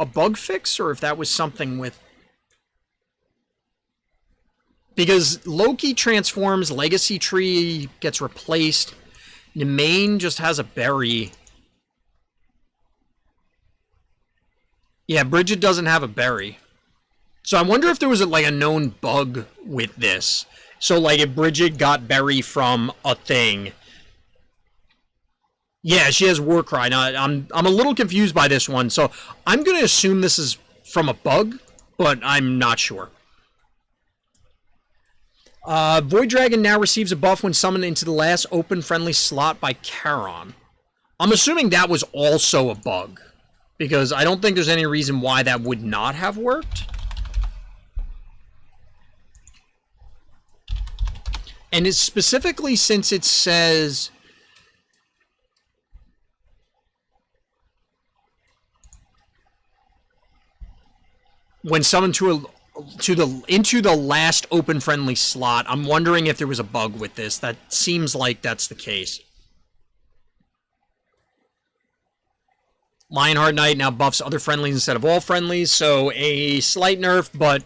bug fix or if that was something with... Because Loki transforms, Legacy Tree gets replaced. Nemain just has a Bury. Yeah, Brigid doesn't have a Bury. So I wonder if there was a known bug with this. So like if Brigid got Bury from a thing. Yeah, she has Warcry. Now I'm a little confused by this one. So I'm going to assume this is from a bug, but I'm not sure. Void Dragon now receives a buff when summoned into the last open friendly slot by Charon. I'm assuming that was also a bug, because I don't think there's any reason why that would not have worked. And it's specifically since it says... when summoned into the last open friendly slot. I'm wondering if there was a bug with this. That seems like that's the case. Lionheart Knight now buffs other friendlies instead of all friendlies, so a slight nerf, but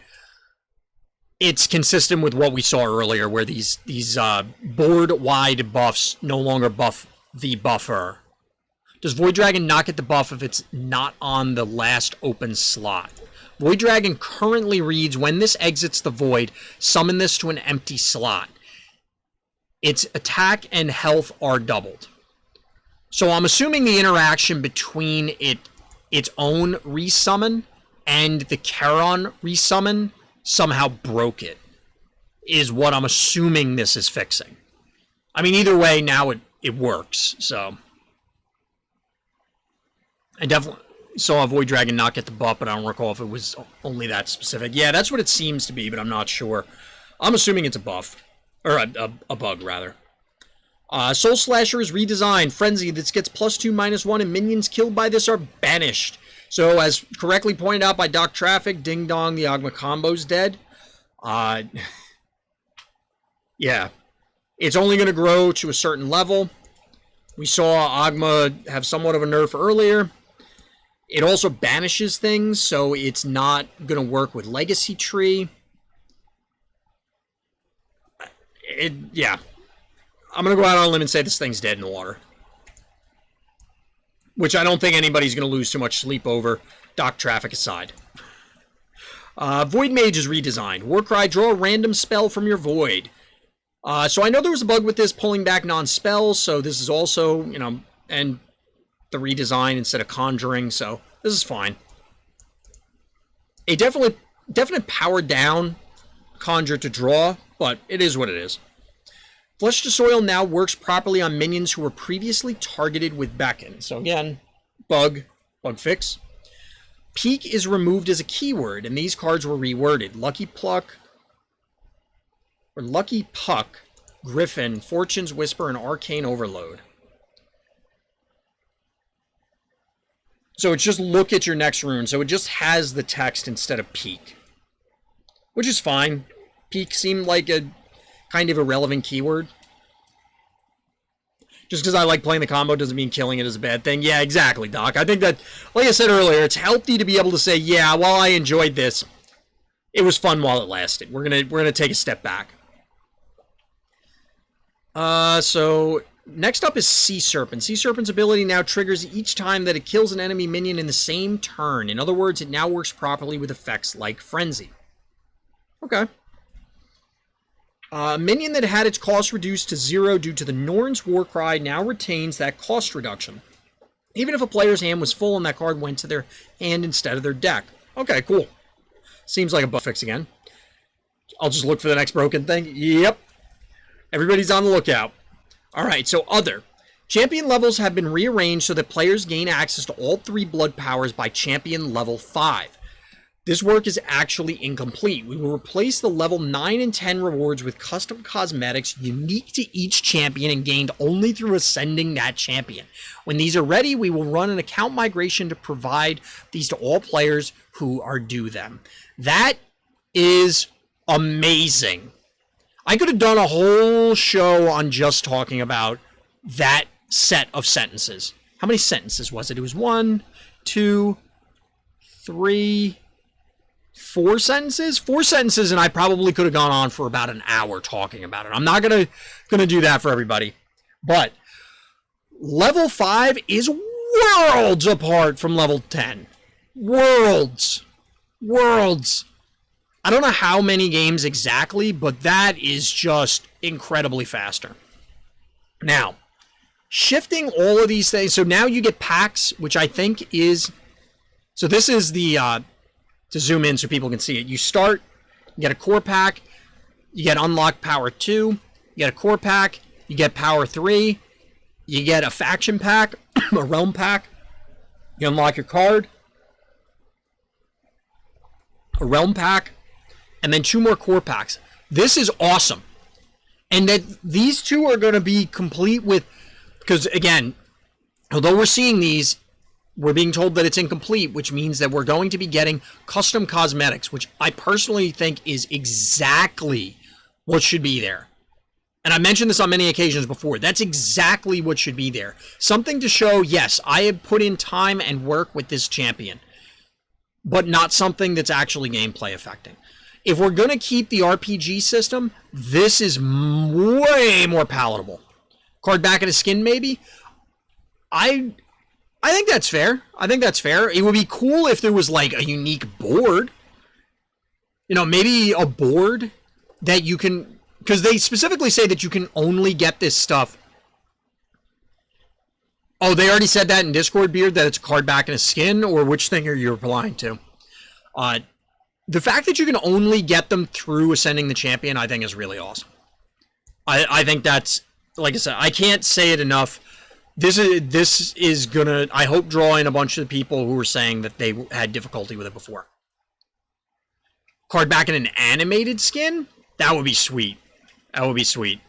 it's consistent with what we saw earlier, where these board-wide buffs no longer buff the buffer. Does Void Dragon not get the buff if it's not on the last open slot? Void Dragon currently reads, when this exits the void, summon this to an empty slot. its attack and health are doubled. So I'm assuming the interaction between its own resummon and the Charon resummon somehow broke it, is what I'm assuming this is fixing. I mean, either way, now it works, so. I definitely saw a Void Dragon not get the buff, but I don't recall if it was only that specific. Yeah, that's what it seems to be, but I'm not sure. I'm assuming it's a buff. Or a bug, rather. Soul Slasher is redesigned. Frenzy, this gets +2/-1, and minions killed by this are banished. So, as correctly pointed out by Doc Traffic, Ding Dong, the Ogma combo's dead. Yeah. It's only going to grow to a certain level. We saw Ogma have somewhat of a nerf earlier. It also banishes things, so it's not going to work with Legacy Tree. Yeah. I'm going to go out on a limb and say this thing's dead in the water. Which I don't think anybody's going to lose too much sleep over, Doc Traffic aside. Void Mage is redesigned. Warcry, draw a random spell from your Void. So I know there was a bug with this pulling back non-spells, so this is also, you know, and the redesign instead of conjuring, so this is fine. A definite power down conjure to draw, but it is what it is. Flesh to Soil now works properly on minions who were previously targeted with Beckon. So again, bug fix. Peak is removed as a keyword, and these cards were reworded. Lucky Pluck, or Lucky Puck, Griffin, Fortune's Whisper, and Arcane Overload. So it's just look at your next rune. So it just has the text instead of peak, which is fine. Peak seemed like a kind of irrelevant keyword. Just because I like playing the combo doesn't mean killing it is a bad thing. Yeah, exactly, Doc. I think that, like I said earlier, it's healthy to be able to say, yeah, while I enjoyed this, it was fun while it lasted. We're gonna take a step back. So next up is Sea Serpent. Sea Serpent's ability now triggers each time that it kills an enemy minion in the same turn. In other words, it now works properly with effects like Frenzy. Okay. A minion that had its cost reduced to 0 due to the Norn's Warcry now retains that cost reduction, even if a player's hand was full and that card went to their hand instead of their deck. Okay, cool. Seems like a bug fix again. I'll just look for the next broken thing. Yep. Everybody's on the lookout. Alright, so other. Champion levels have been rearranged so that players gain access to all 3 blood powers by champion level 5. This work is actually incomplete. We will replace the level 9 and 10 rewards with custom cosmetics unique to each champion and gained only through ascending that champion. When these are ready, we will run an account migration to provide these to all players who are due them. That is amazing. I could have done a whole show on just talking about that set of sentences. How many sentences was it? It was 1, 2, 3... 4 sentences? 4 sentences, and I probably could have gone on for about an hour talking about it. I'm not gonna do that for everybody. But level 5 is worlds apart from level 10. Worlds. I don't know how many games exactly, but that is just incredibly faster. Now, shifting all of these things. So now you get packs, which I think is... So this is the... to zoom in so people can see it. You start, you get a core pack, you get unlock power 2, you get a core pack, you get power 3, you get a faction pack, a realm pack, you unlock your card, a realm pack, and then 2 more core packs. This is awesome. And that these 2 are going to be complete with, because again, although we're seeing these, we're being told that it's incomplete, which means that we're going to be getting custom cosmetics, which I personally think is exactly what should be there. And I mentioned this on many occasions before. That's exactly what should be there. Something to show, yes, I have put in time and work with this champion, but not something that's actually gameplay affecting. If we're going to keep the RPG system, this is way more palatable. Card back at a skin, maybe? I think that's fair. It would be cool if there was like a unique board. You know, maybe a board that you can because they specifically say that you can only get this stuff. Oh, they already said that in Discord, Beard, that it's a card back and a skin, or which thing are you replying to? The fact that you can only get them through Ascending the Champion, I think is really awesome. I think that's, like I said, I can't say it enough. This is gonna, I hope, draw in a bunch of the people who were saying that they had difficulty with it before. Card back in an animated skin? That would be sweet. That would be sweet.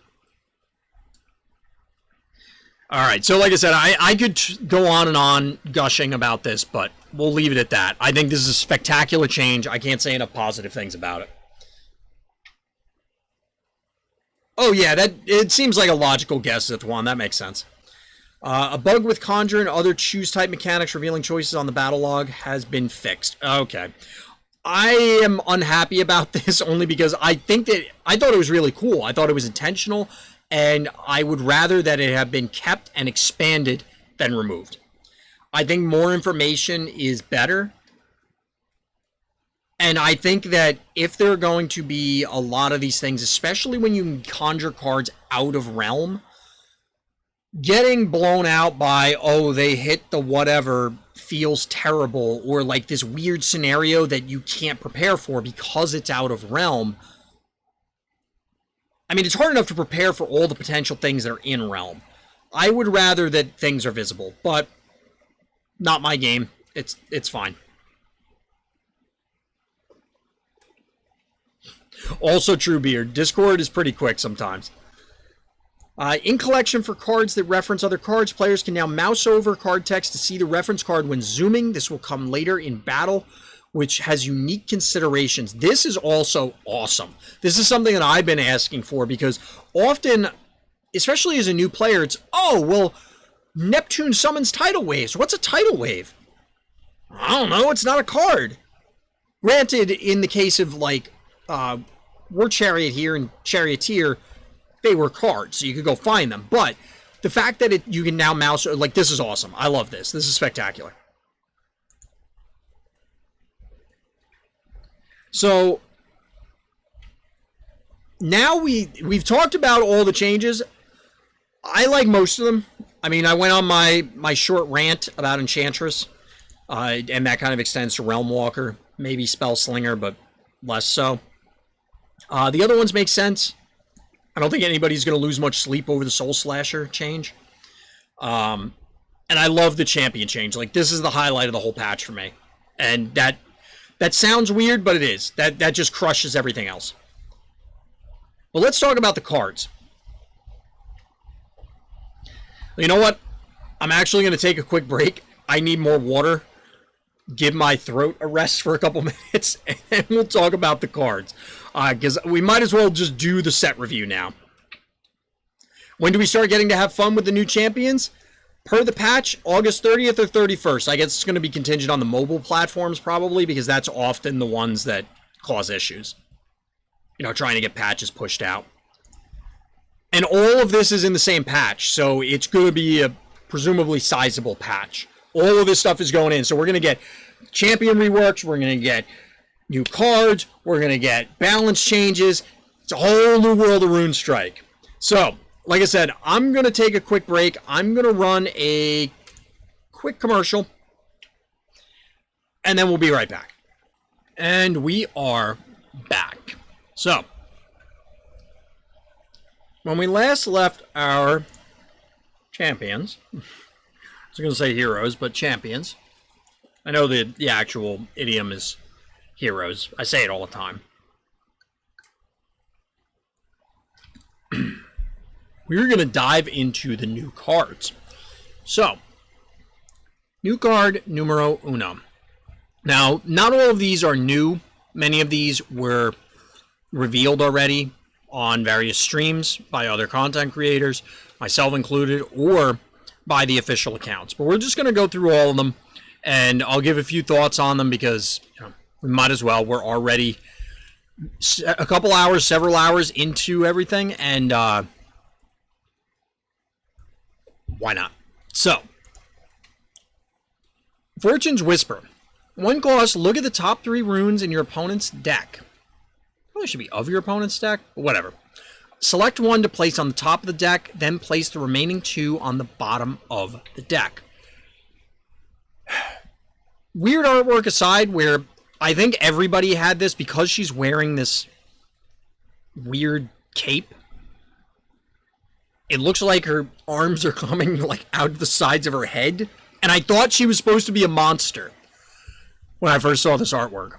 Alright, so like I said, I could go on and on gushing about this, but we'll leave it at that. I think this is a spectacular change. I can't say enough positive things about it. Oh yeah, it seems like a logical guess at one. That makes sense. A bug with Conjure and other choose-type mechanics revealing choices on the battle log has been fixed. Okay. I am unhappy about this only because I thought it was really cool. I thought it was intentional, and I would rather that it have been kept and expanded than removed. I think more information is better. And I think that if there are going to be a lot of these things, especially when you can conjure cards out of realm, getting blown out by, oh, they hit the whatever feels terrible, or like this weird scenario that you can't prepare for because it's out of realm. I mean, it's hard enough to prepare for all the potential things that are in realm. I would rather that things are visible, but not my game. It's fine. Also true, Beard. Discord is pretty quick sometimes. In collection for cards that reference other cards, players can now mouse over card text to see the reference card when zooming. This will come later in battle, which has unique considerations. This is also awesome. This is something that I've been asking for, because often, especially as a new player, it's, oh, well, Neptune summons tidal waves. What's a tidal wave? I don't know. It's not a card. Granted, in the case of, like, War Chariot here and Charioteer, they were cards, so you could go find them. But the fact that you can now mouse, like, this is awesome. I love this. This is spectacular. So now we've talked about all the changes. I like most of them. I mean, I went on my short rant about Enchantress, and that kind of extends to Realm Walker, maybe Spell Slinger, but less so. The other ones make sense. I don't think anybody's going to lose much sleep over the Soul Slasher change. And I love the champion change. Like, this is the highlight of the whole patch for me. And that sounds weird, but it is. That just crushes everything else. Well, let's talk about the cards. You know what? I'm actually going to take a quick break. I need more water. Give my throat a rest for a couple minutes, and we'll talk about the cards. Because we might as well just do the set review now. When do we start getting to have fun with the new champions? Per the patch, August 30th or 31st. I guess it's going to be contingent on the mobile platforms probably, because that's often the ones that cause issues. You know, trying to get patches pushed out. And all of this is in the same patch, so it's going to be a presumably sizable patch. All of this stuff is going in, so we're going to get champion reworks, we're going to get new cards, we're going to get balance changes. It's a whole new world of Runestrike. So, like I said, I'm going to take a quick break. I'm going to run a quick commercial, and then we'll be right back. And we are back. So, when we last left our champions, I was going to say heroes, but champions. I know the actual idiom is heroes. I say it all the time. We're going to dive into the new cards. So, new card numero uno. Now, not all of these are new. Many of these were revealed already on various streams by other content creators, myself included, or by the official accounts. But we're just going to go through all of them, and I'll give a few thoughts on them because, you know, we might as well. We're already a couple hours, several hours into everything, and why not? So, Fortune's Whisper. 1 cost, look at the top 3 runes in your opponent's deck. Probably should be of your opponent's deck, but whatever. Select one to place on the top of the deck, then place the remaining 2 on the bottom of the deck. Weird artwork aside, where I think everybody had this because she's wearing this weird cape. It looks like her arms are coming like out the sides of her head. And I thought she was supposed to be a monster when I first saw this artwork.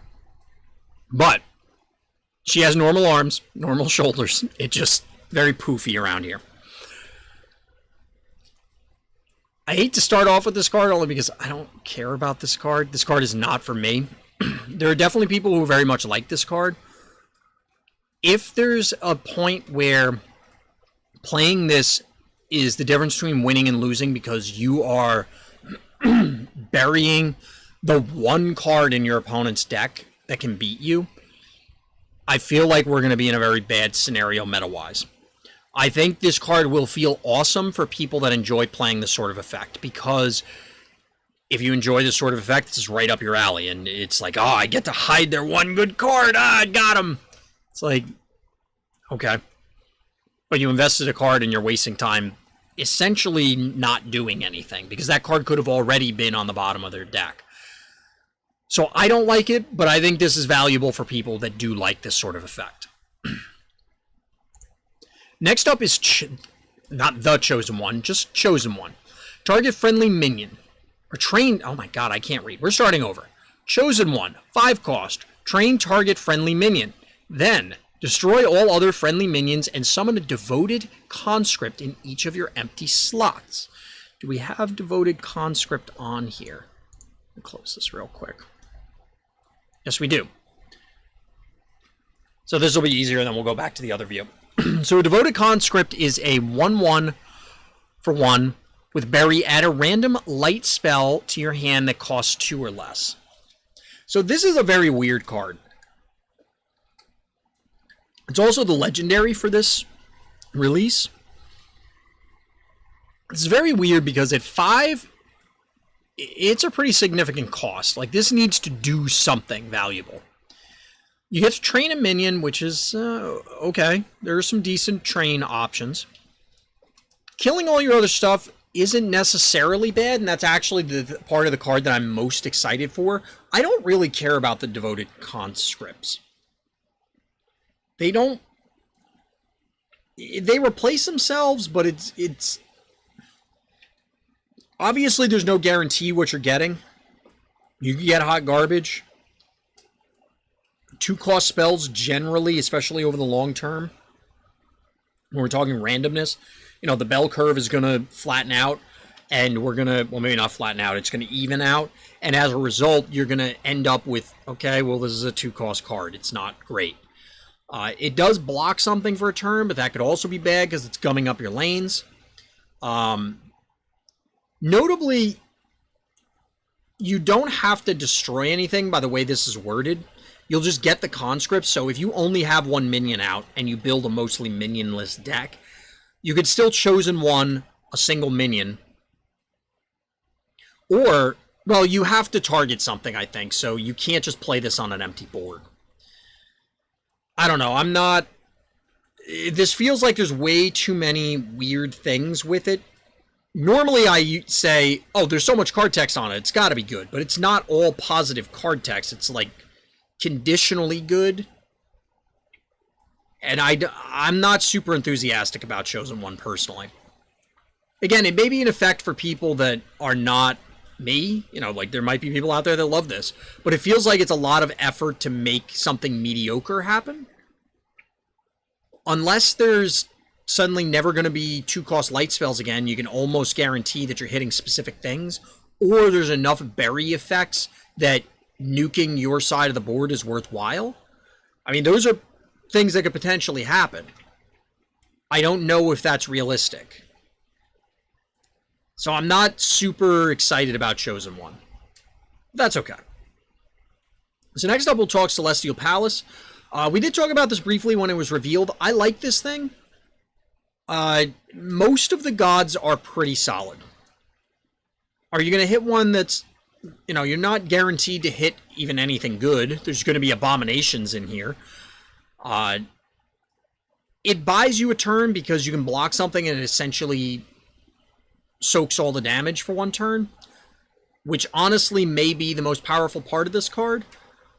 But she has normal arms, normal shoulders. It's just very poofy around here. I hate to start off with this card only because I don't care about this card. This card is not for me. There are definitely people who very much like this card. If there's a point where playing this is the difference between winning and losing because you are burying the one card in your opponent's deck that can beat you, I feel like we're going to be in a very bad scenario meta-wise. I think this card will feel awesome for people that enjoy playing this sort of effect, because if you enjoy this sort of effect, this is right up your alley, and it's like, oh, I get to hide their one good card, I got him! It's like, okay. But you invested a card and you're wasting time essentially not doing anything, because that card could have already been on the bottom of their deck. So I don't like it, but I think this is valuable for people that do like this sort of effect. Next up is, not the Chosen One, just Chosen One. Target friendly minion. Or train, oh my god, I can't read. We're starting over. Chosen One, 5 cost. Train target friendly minion. Then, destroy all other friendly minions and summon a devoted conscript in each of your empty slots. Do we have devoted conscript on here? Let me close this real quick. Yes, we do. So this will be easier, and then we'll go back to the other view. So a devoted conscript is a 1/1 for 1 with bury. Add a random light spell to your hand that costs 2 or less. So this is a very weird card. It's also the legendary for this release. It's very weird because at 5, it's a pretty significant cost. Like, this needs to do something valuable. You get to train a minion, which is, okay. There are some decent train options. Killing all your other stuff isn't necessarily bad, and that's actually the part of the card that I'm most excited for. I don't really care about the devoted conscripts. They don't... They replace themselves, but it's... Obviously, there's no guarantee what you're getting. You can get hot garbage. 2-cost spells generally, especially over the long term. When we're talking randomness, you know, the bell curve is going to flatten out, and we're going to, well, maybe not flatten out, it's going to even out, and as a result, you're going to end up with, okay, well, this is a 2-cost card. It's not great. It does block something for a turn, but that could also be bad because it's gumming up your lanes. Notably, you don't have to destroy anything by the way this is worded. You'll just get the conscript, so if you only have 1 minion out and you build a mostly minionless deck, you could still Chosen One a single minion. Or, well, you have to target something, I think, so you can't just play this on an empty board. I don't know, I'm not... This feels like there's way too many weird things with it. Normally I say, oh, there's so much card text on it, it's gotta be good, but it's not all positive card text. It's like conditionally good. And I'm not super enthusiastic about Chosen One personally. Again, it may be an effect for people that are not me. You know, like there might be people out there that love this. But it feels like it's a lot of effort to make something mediocre happen. Unless there's suddenly never going to be 2-cost light spells again, you can almost guarantee that you're hitting specific things. Or there's enough bury effects that nuking your side of the board is worthwhile. I mean, those are things that could potentially happen. I don't know if that's realistic. So I'm not super excited about Chosen One. That's okay. So next up we'll talk Celestial Palace. We did talk about this briefly when it was revealed. I like this thing. Most of the gods are pretty solid. Are you going to hit one that's, you know, you're not guaranteed to hit even anything good. There's going to be abominations in here. It buys you a turn because you can block something and it essentially soaks all the damage for one turn, which honestly may be the most powerful part of this card,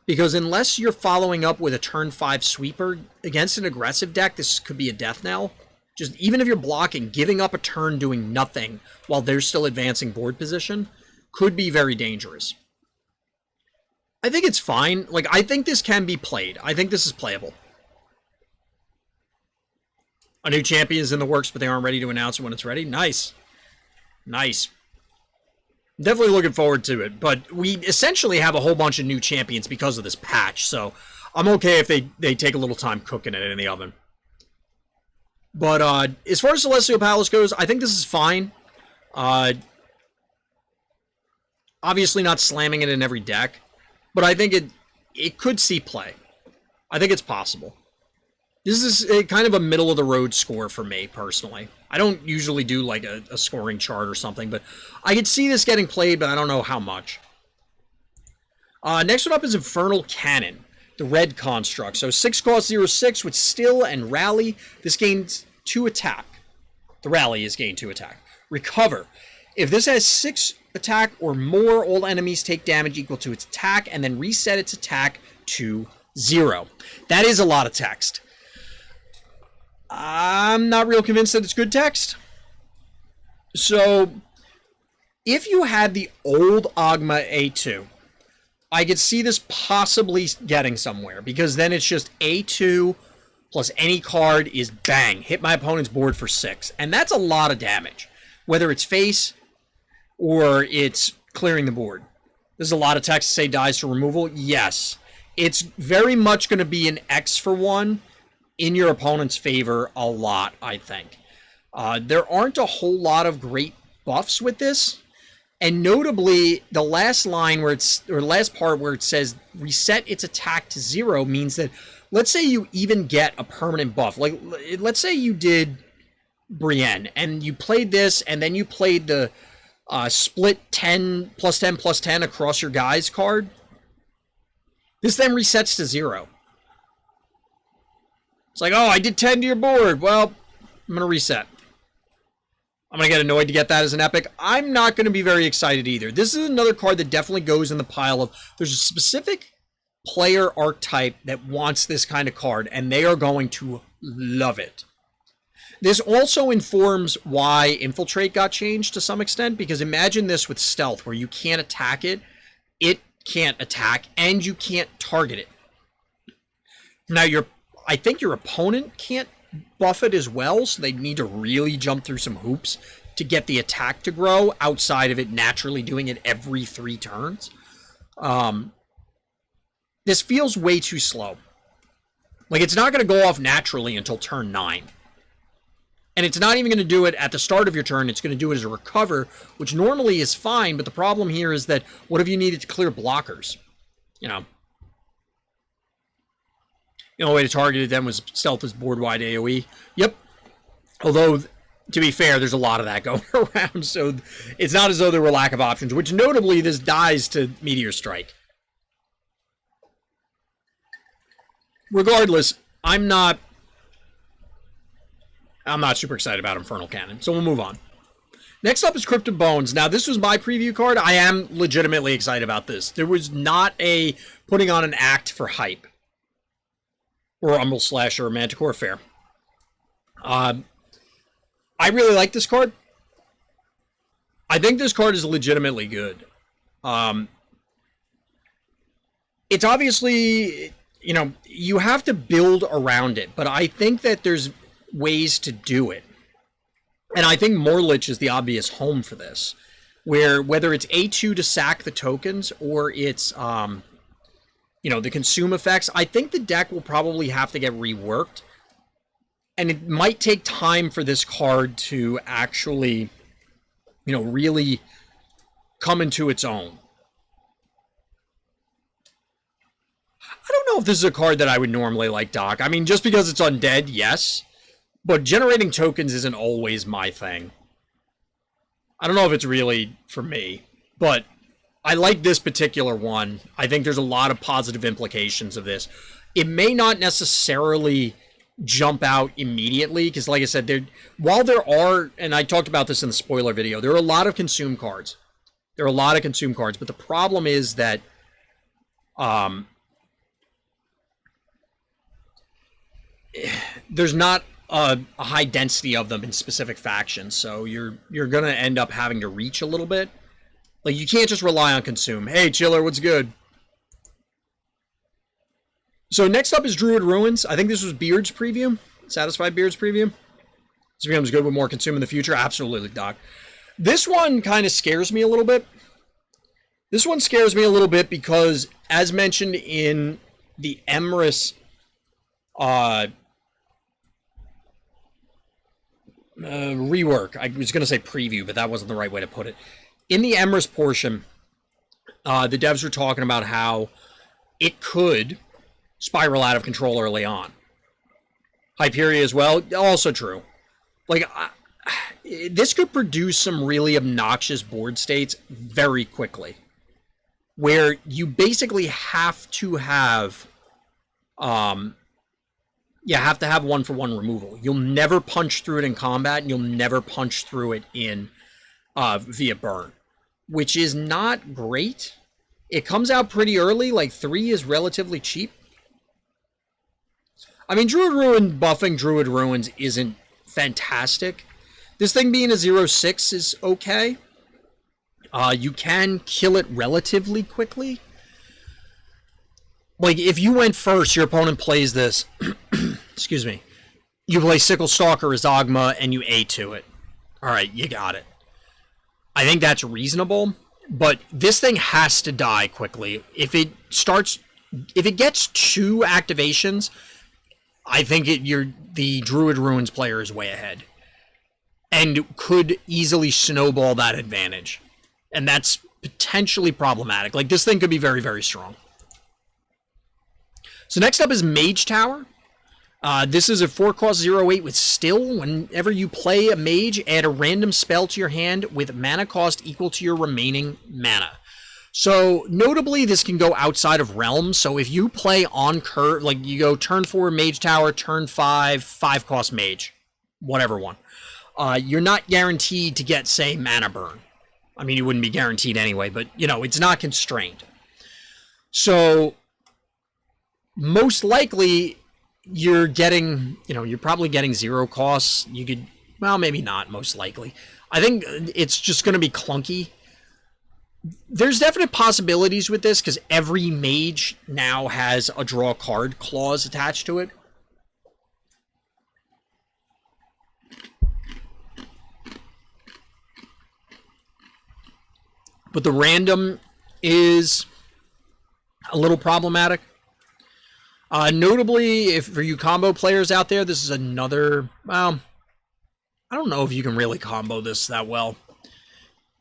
because unless you're following up with a turn 5 sweeper against an aggressive deck, this could be a death knell. Just even if you're blocking, giving up a turn doing nothing while they're still advancing board position could be very dangerous. I think it's fine. Like, I think this can be played. I think this is playable. A new champion is in the works, but they aren't ready to announce it when it's ready. Nice. Nice. Definitely looking forward to it, but we essentially have a whole bunch of new champions because of this patch, so I'm okay if they take a little time cooking it in the oven. But as far as Celestial Palace goes, I think this is fine. Obviously not slamming it in every deck, but I think it could see play. I think it's possible. This is a kind of a middle-of-the-road score for me, personally. I don't usually do, like, a scoring chart or something, but I could see this getting played, but I don't know how much. Next one up is Infernal Cannon, the red construct. So 6 cost 0/6 with Still and Rally. This gains 2 attack. The Rally is gained 2 attack. Recover. If this has 6 attack or more, all enemies take damage equal to its attack, and then reset its attack to 0. That is a lot of text. I'm not real convinced that it's good text. So, if you had the old Ogma A2, I could see this possibly getting somewhere, because then it's just A2 plus any card is bang, hit my opponent's board for 6. And that's a lot of damage, whether it's face or it's clearing the board. There's a lot of text to say dies to removal. Yes, it's very much going to be an X for 1 in your opponent's favor a lot, I think. There aren't a whole lot of great buffs with this, and notably, the last line where last part where it says reset its attack to 0 means that, let's say you even get a permanent buff. Like, let's say you did Brienne, and you played this, and then you played the split 10 plus 10 plus 10 across your guys card. This then resets to 0. It's like, oh, I did 10 to your board. Well, I'm going to reset. I'm going to get annoyed to get that as an epic. I'm not going to be very excited either. This is another card that definitely goes in the pile of, there's a specific player archetype that wants this kind of card, and they are going to love it. This also informs why Infiltrate got changed to some extent, because imagine this with Stealth, where you can't attack it, it can't attack, and you can't target it. Now, I think your opponent can't buff it as well, so they need to really jump through some hoops to get the attack to grow outside of it naturally doing it every 3 turns. This feels way too slow. Like, it's not going to go off naturally until turn 9. And it's not even going to do it at the start of your turn. It's going to do it as a recover, which normally is fine, but the problem here is that what if you needed to clear blockers? You know, the only way to target it then was Stealth as board-wide AoE. Yep. Although, to be fair, there's a lot of that going around, so it's not as though there were lack of options, which notably this dies to Meteor Strike. Regardless, I'm not super excited about Infernal Cannon, so we'll move on. Next up is Crypt of Bones. Now, this was my preview card. I am legitimately excited about this. There was not a putting on an act for hype. Or Umbral Slasher or Manticore, fair. I really like this card. I think this card is legitimately good. It's obviously, you know, you have to build around it, but I think that there's ways to do it. And I think Morlich is the obvious home for this, where whether it's A2 to sack the tokens or it's you know, the consume effects, I think the deck will probably have to get reworked. And it might take time for this card to actually, you know, really come into its own. I don't know if this is a card that I would normally like, Doc. I mean, just because it's undead, yes. But generating tokens isn't always my thing. I don't know if it's really for me, but I like this particular one. I think there's a lot of positive implications of this. It may not necessarily jump out immediately, because like I said, while there are, and I talked about this in the spoiler video, there are a lot of consume cards. There are a lot of consume cards, but the problem is that there's not a high density of them in specific factions, so you're gonna end up having to reach a little bit. Like, you can't just rely on consume. Hey, Chiller, what's good? So next up is Druid Ruins. I think this was Beard's preview. Satisfied Beard's preview. This becomes good with more consume in the future. Absolutely, Doc. This one kind of scares me a little bit. This one scares me a little bit because, as mentioned in the Emrys rework, I was going to say preview, but that wasn't the right way to put it. In the Emrys portion, the devs were talking about how it could spiral out of control early on. Hyperia as well, also true. Like, this could produce some really obnoxious board states very quickly, where you basically have to have, you have to have one-for-one removal. You'll never punch through it in combat, and you'll never punch through it in via burn, which is not great. It comes out pretty early, like 3 is relatively cheap. I mean, buffing Druid Ruins isn't fantastic. This thing being a 0/6 is okay. You can kill it relatively quickly. Like, if you went first, your opponent plays this, excuse me, you play Sickle Stalker as Ogma, and you A2 it. Alright, you got it. I think that's reasonable, but this thing has to die quickly. If it gets 2 activations, I think the Druid Ruins player is way ahead, and could easily snowball that advantage. And that's potentially problematic. Like, this thing could be very, very strong. So next up is Mage Tower. This is a 4-cost 0/8 with Still. Whenever you play a mage, add a random spell to your hand with mana cost equal to your remaining mana. So, notably, this can go outside of realms. So if you play on curve, like you go turn 4 Mage Tower, turn 5, 5-cost Mage, whatever one, you're not guaranteed to get, say, mana burn. I mean, you wouldn't be guaranteed anyway, but, you know, it's not constrained. So, most likely, you're getting, you know, you're probably getting 0 costs. You could, well, maybe not, most likely. I think it's just going to be clunky. There's definite possibilities with this, because every mage now has a draw card clause attached to it. But the random is a little problematic. Notably, if for you combo players out there, this is another, well, I don't know if you can really combo this that well,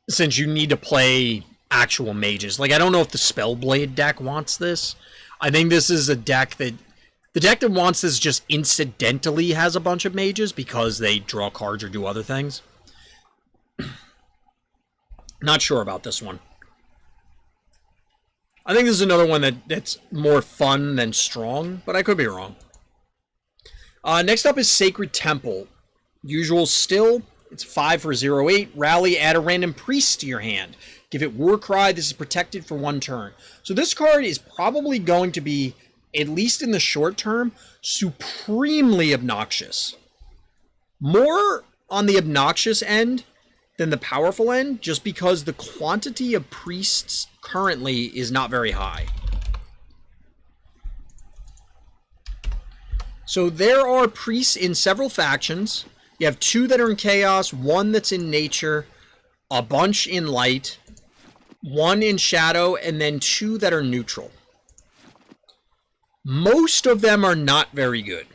since you need to play actual mages. Like, I don't know if the Spellblade deck wants this. I think this is a deck that, the deck that wants this just incidentally has a bunch of mages because they draw cards or do other things. Not sure about this one. I think this is another one that's more fun than strong, but I could be wrong. Next up is Sacred Temple. Usual Still. It's 5 for 0/8. Rally, add a random priest to your hand. Give it Warcry. This is protected for 1 turn. So this card is probably going to be, at least in the short term, supremely obnoxious. More on the obnoxious end than the powerful end, just because the quantity of priests currently is not very high. So there are priests in several factions. You have 2 that are in Chaos, 1 that's in Nature, a bunch in Light, 1 in Shadow, and then 2 that are neutral. Most of them are not very good.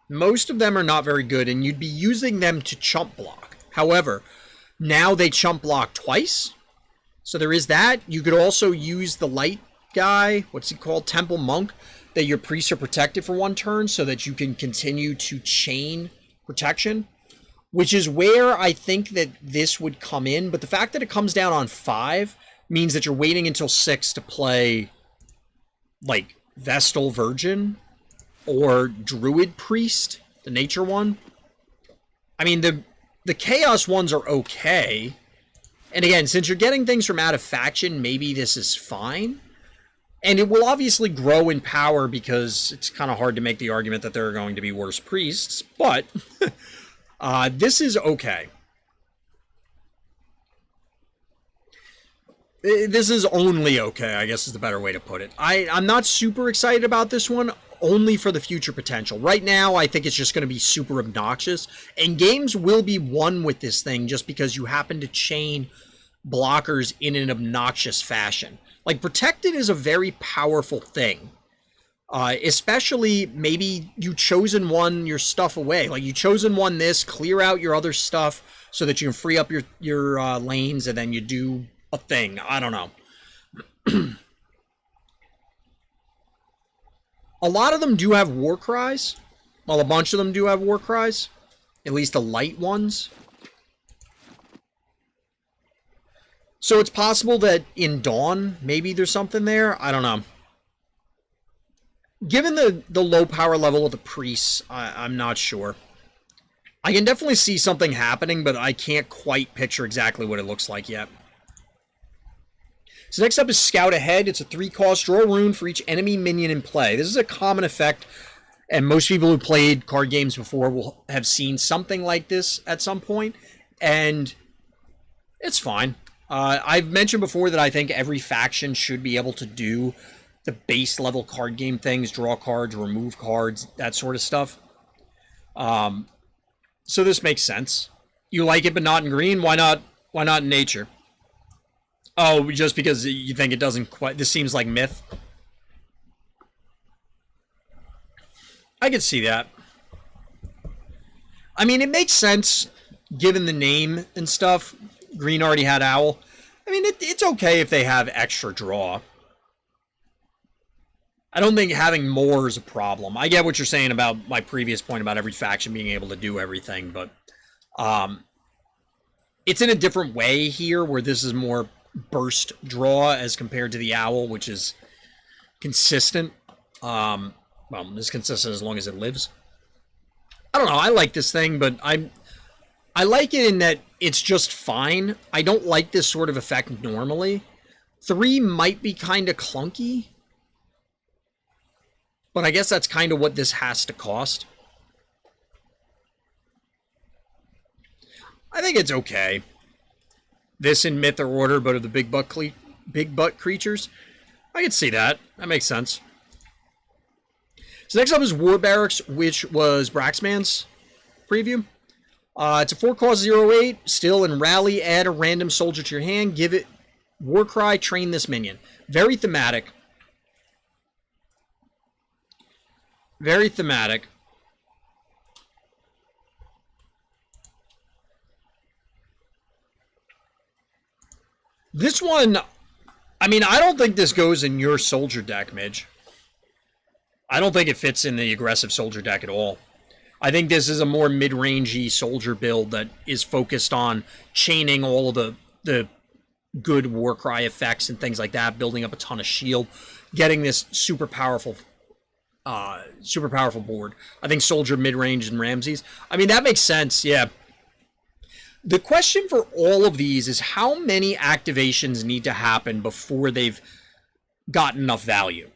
Most of them are not very good, and you'd be using them to chump block. However, now they chump block twice, so there is that. You could also use the Light guy, what's he called, Temple Monk, that your priests are protected for 1 turn so that you can continue to chain protection, which is where I think that this would come in. But the fact that it comes down on 5 means that you're waiting until 6 to play, like, Vestal Virgin, or Druid Priest, the nature one. I mean, the Chaos ones are okay. And again, since you're getting things from out of faction, maybe this is fine. And it will obviously grow in power because it's kind of hard to make the argument that there are going to be worse priests. But this is okay. This is only okay, I guess is the better way to put it. I'm not super excited about this one, only for the future potential. Right now, I think it's just going to be super obnoxious. And games will be won with this thing just because you happen to chain blockers in an obnoxious fashion. Like, Protected is a very powerful thing. Especially, maybe you chosen one your stuff away. Like, you chosen one this, clear out your other stuff so that you can free up your lanes, and then you do a thing. I don't know. A lot of them do have war cries. Well, a bunch of them do have war cries. At least the light ones. So it's possible that in Dawn, maybe there's something there. I don't know. Given the low power level of the priests, I'm not sure. I can definitely see something happening, but I can't quite picture exactly what it looks like yet. So next up is Scout Ahead. It's a 3-cost, draw a rune for each enemy minion in play. This is a common effect, and most people who played card games before will have seen something like this at some point, and it's fine. I've mentioned before that I think every faction should be able to do the base level card game things, draw cards, remove cards, that sort of stuff. So this makes sense. You like it but not in green? Why not in nature? Oh, just because you think it doesn't quite... This seems like myth. I could see that. I mean, it makes sense, given the name and stuff. Green already had Owl. I mean, it's okay if they have extra draw. I don't think having more is a problem. I get what you're saying about my previous point about every faction being able to do everything, but... it's in a different way here, where this is more burst draw as compared to the Owl, which is consistent. Well, it's consistent as long as it lives. I don't know. I like this thing, but I like it in that it's just fine. I don't like this sort of effect normally. 3 might be kind of clunky, but I guess that's kind of what this has to cost. I think it's okay. This in Myth or Order, but of the big butt creatures. I can see that. That makes sense. So next up is War Barracks, which was Braxman's preview. It's a 4-cost 0/8. Still in Rally, add a random soldier to your hand. Give it War Cry, train this minion. Very thematic. Very thematic. This one, I mean, I don't think this goes in your soldier deck, Midge. I don't think it fits in the aggressive soldier deck at all. I think this is a more mid-rangey soldier build that is focused on chaining all of the good Warcry effects and things like that, building up a ton of shield, getting this super powerful board. I think soldier mid-range and Ramses. I mean, that makes sense, yeah. The question for all of these is how many activations need to happen before they've got enough value.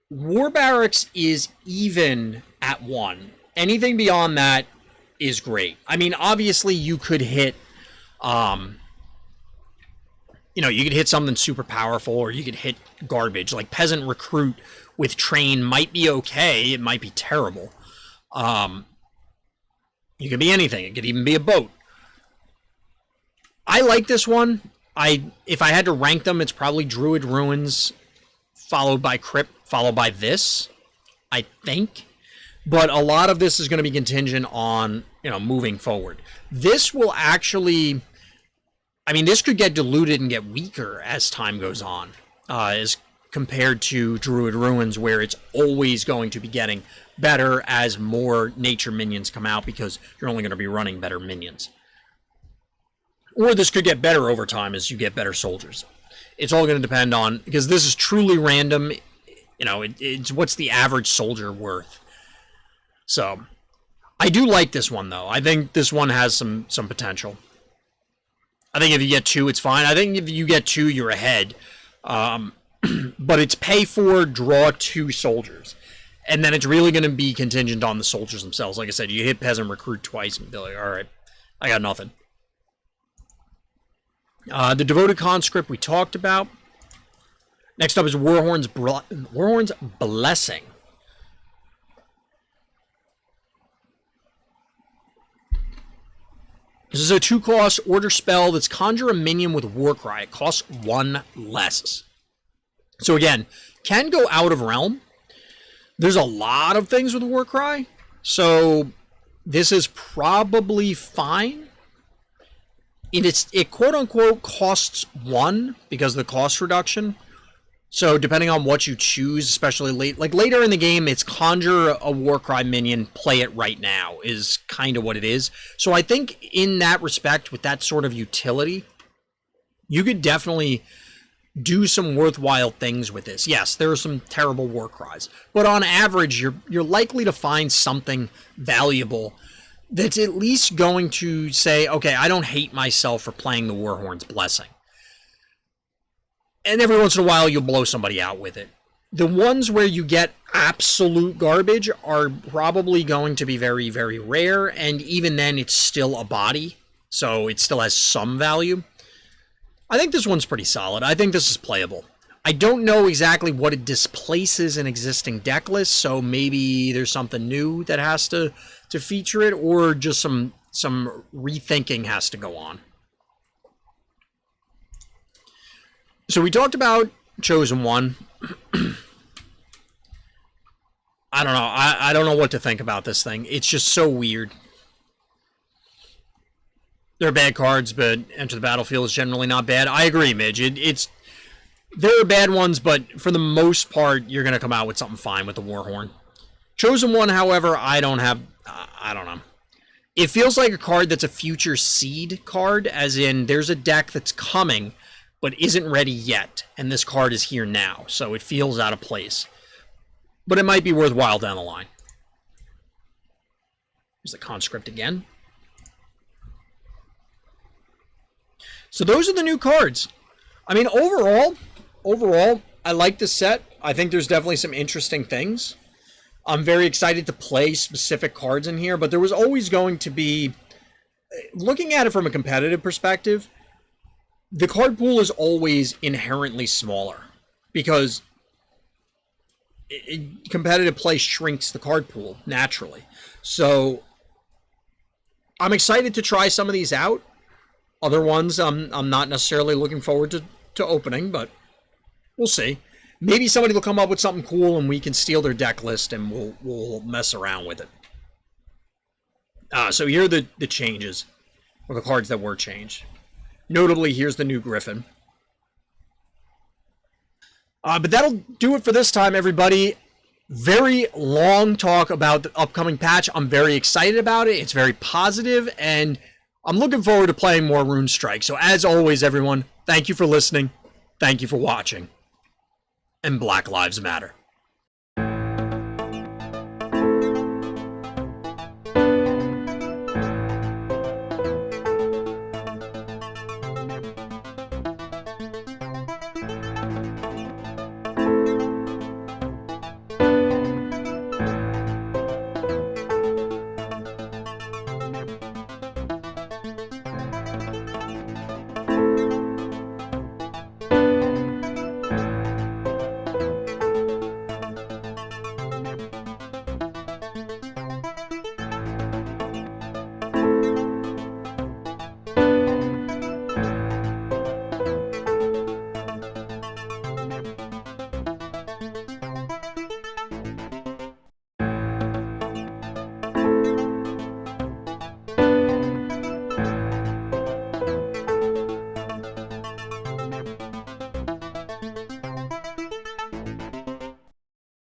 War Barracks is even at 1. Anything beyond that is great. I mean, obviously you could hit, you could hit something super powerful, or you could hit garbage. Like Peasant Recruit with Train might be okay. It might be terrible. You could be anything. It could even be a boat. I like this one. If I had to rank them, it's probably Druid Ruins, followed by Crypt, followed by this, I think. But a lot of this is going to be contingent on, moving forward. This will actually, I mean, this could get diluted and get weaker as time goes on, as compared to Druid Ruins, where it's always going to be getting better as more nature minions come out, because you're only going to be running better minions. Or this could get better over time as you get better soldiers. It's all going to depend on, because this is truly random. You know, it's what's the average soldier worth. So, I do like this one, though. I think this one has some potential. I think if you get 2, it's fine. I think if you get 2, you're ahead. But it's pay 4, draw 2 soldiers. And then it's really going to be contingent on the soldiers themselves. Like I said, you hit peasant recruit twice and be like, all right, I got nothing. The devoted conscript we talked about. Next up is Warhorn's Blessing. This is a 2-cost order spell that's conjure a minion with Warcry. It costs 1 less. So again, can go out of realm. There's a lot of things with Warcry, so this is probably fine. It quote-unquote costs 1 because of the cost reduction. So depending on what you choose, especially later in the game, it's conjure a Warcry minion, play it right now, is kind of what it is. So I think in that respect, with that sort of utility, you could definitely do some worthwhile things with this. Yes, there are some terrible Warcries, but on average, you're likely to find something valuable that's at least going to say, okay, I don't hate myself for playing the Warhorn's Blessing. And every once in a while, you'll blow somebody out with it. The ones where you get absolute garbage are probably going to be very, very rare, and even then, it's still a body, so it still has some value. I think this one's pretty solid. I think this is playable. I don't know exactly what it displaces in existing deck lists, so maybe there's something new that has to feature it, or just some rethinking has to go on. So we talked about Chosen One. I don't know. I don't know what to think about this thing. It's just so weird. They're bad cards, but Enter the Battlefield is generally not bad. I agree, Midge. There are bad ones, but for the most part, you're going to come out with something fine with the Warhorn. Chosen One, however, I don't know. It feels like a card that's a future seed card, as in there's a deck that's coming, but isn't ready yet, and this card is here now, so it feels out of place. But it might be worthwhile down the line. Here's the conscript again. So those are the new cards. I mean, overall, I like this set. I think there's definitely some interesting things. I'm very excited to play specific cards in here, but there was always going to be, looking at it from a competitive perspective, the card pool is always inherently smaller because competitive play shrinks the card pool naturally. So I'm excited to try some of these out. Other ones I'm not necessarily looking forward to opening, but we'll see. Maybe somebody will come up with something cool and we can steal their deck list and we'll mess around with it. So here are the changes, or the cards that were changed. Notably, here's the new Griffin. But that'll do it for this time, everybody. Very long talk about the upcoming patch. I'm very excited about it. It's very positive, and I'm looking forward to playing more Runestrike. So as always, everyone, thank you for listening. Thank you for watching. And Black Lives Matter.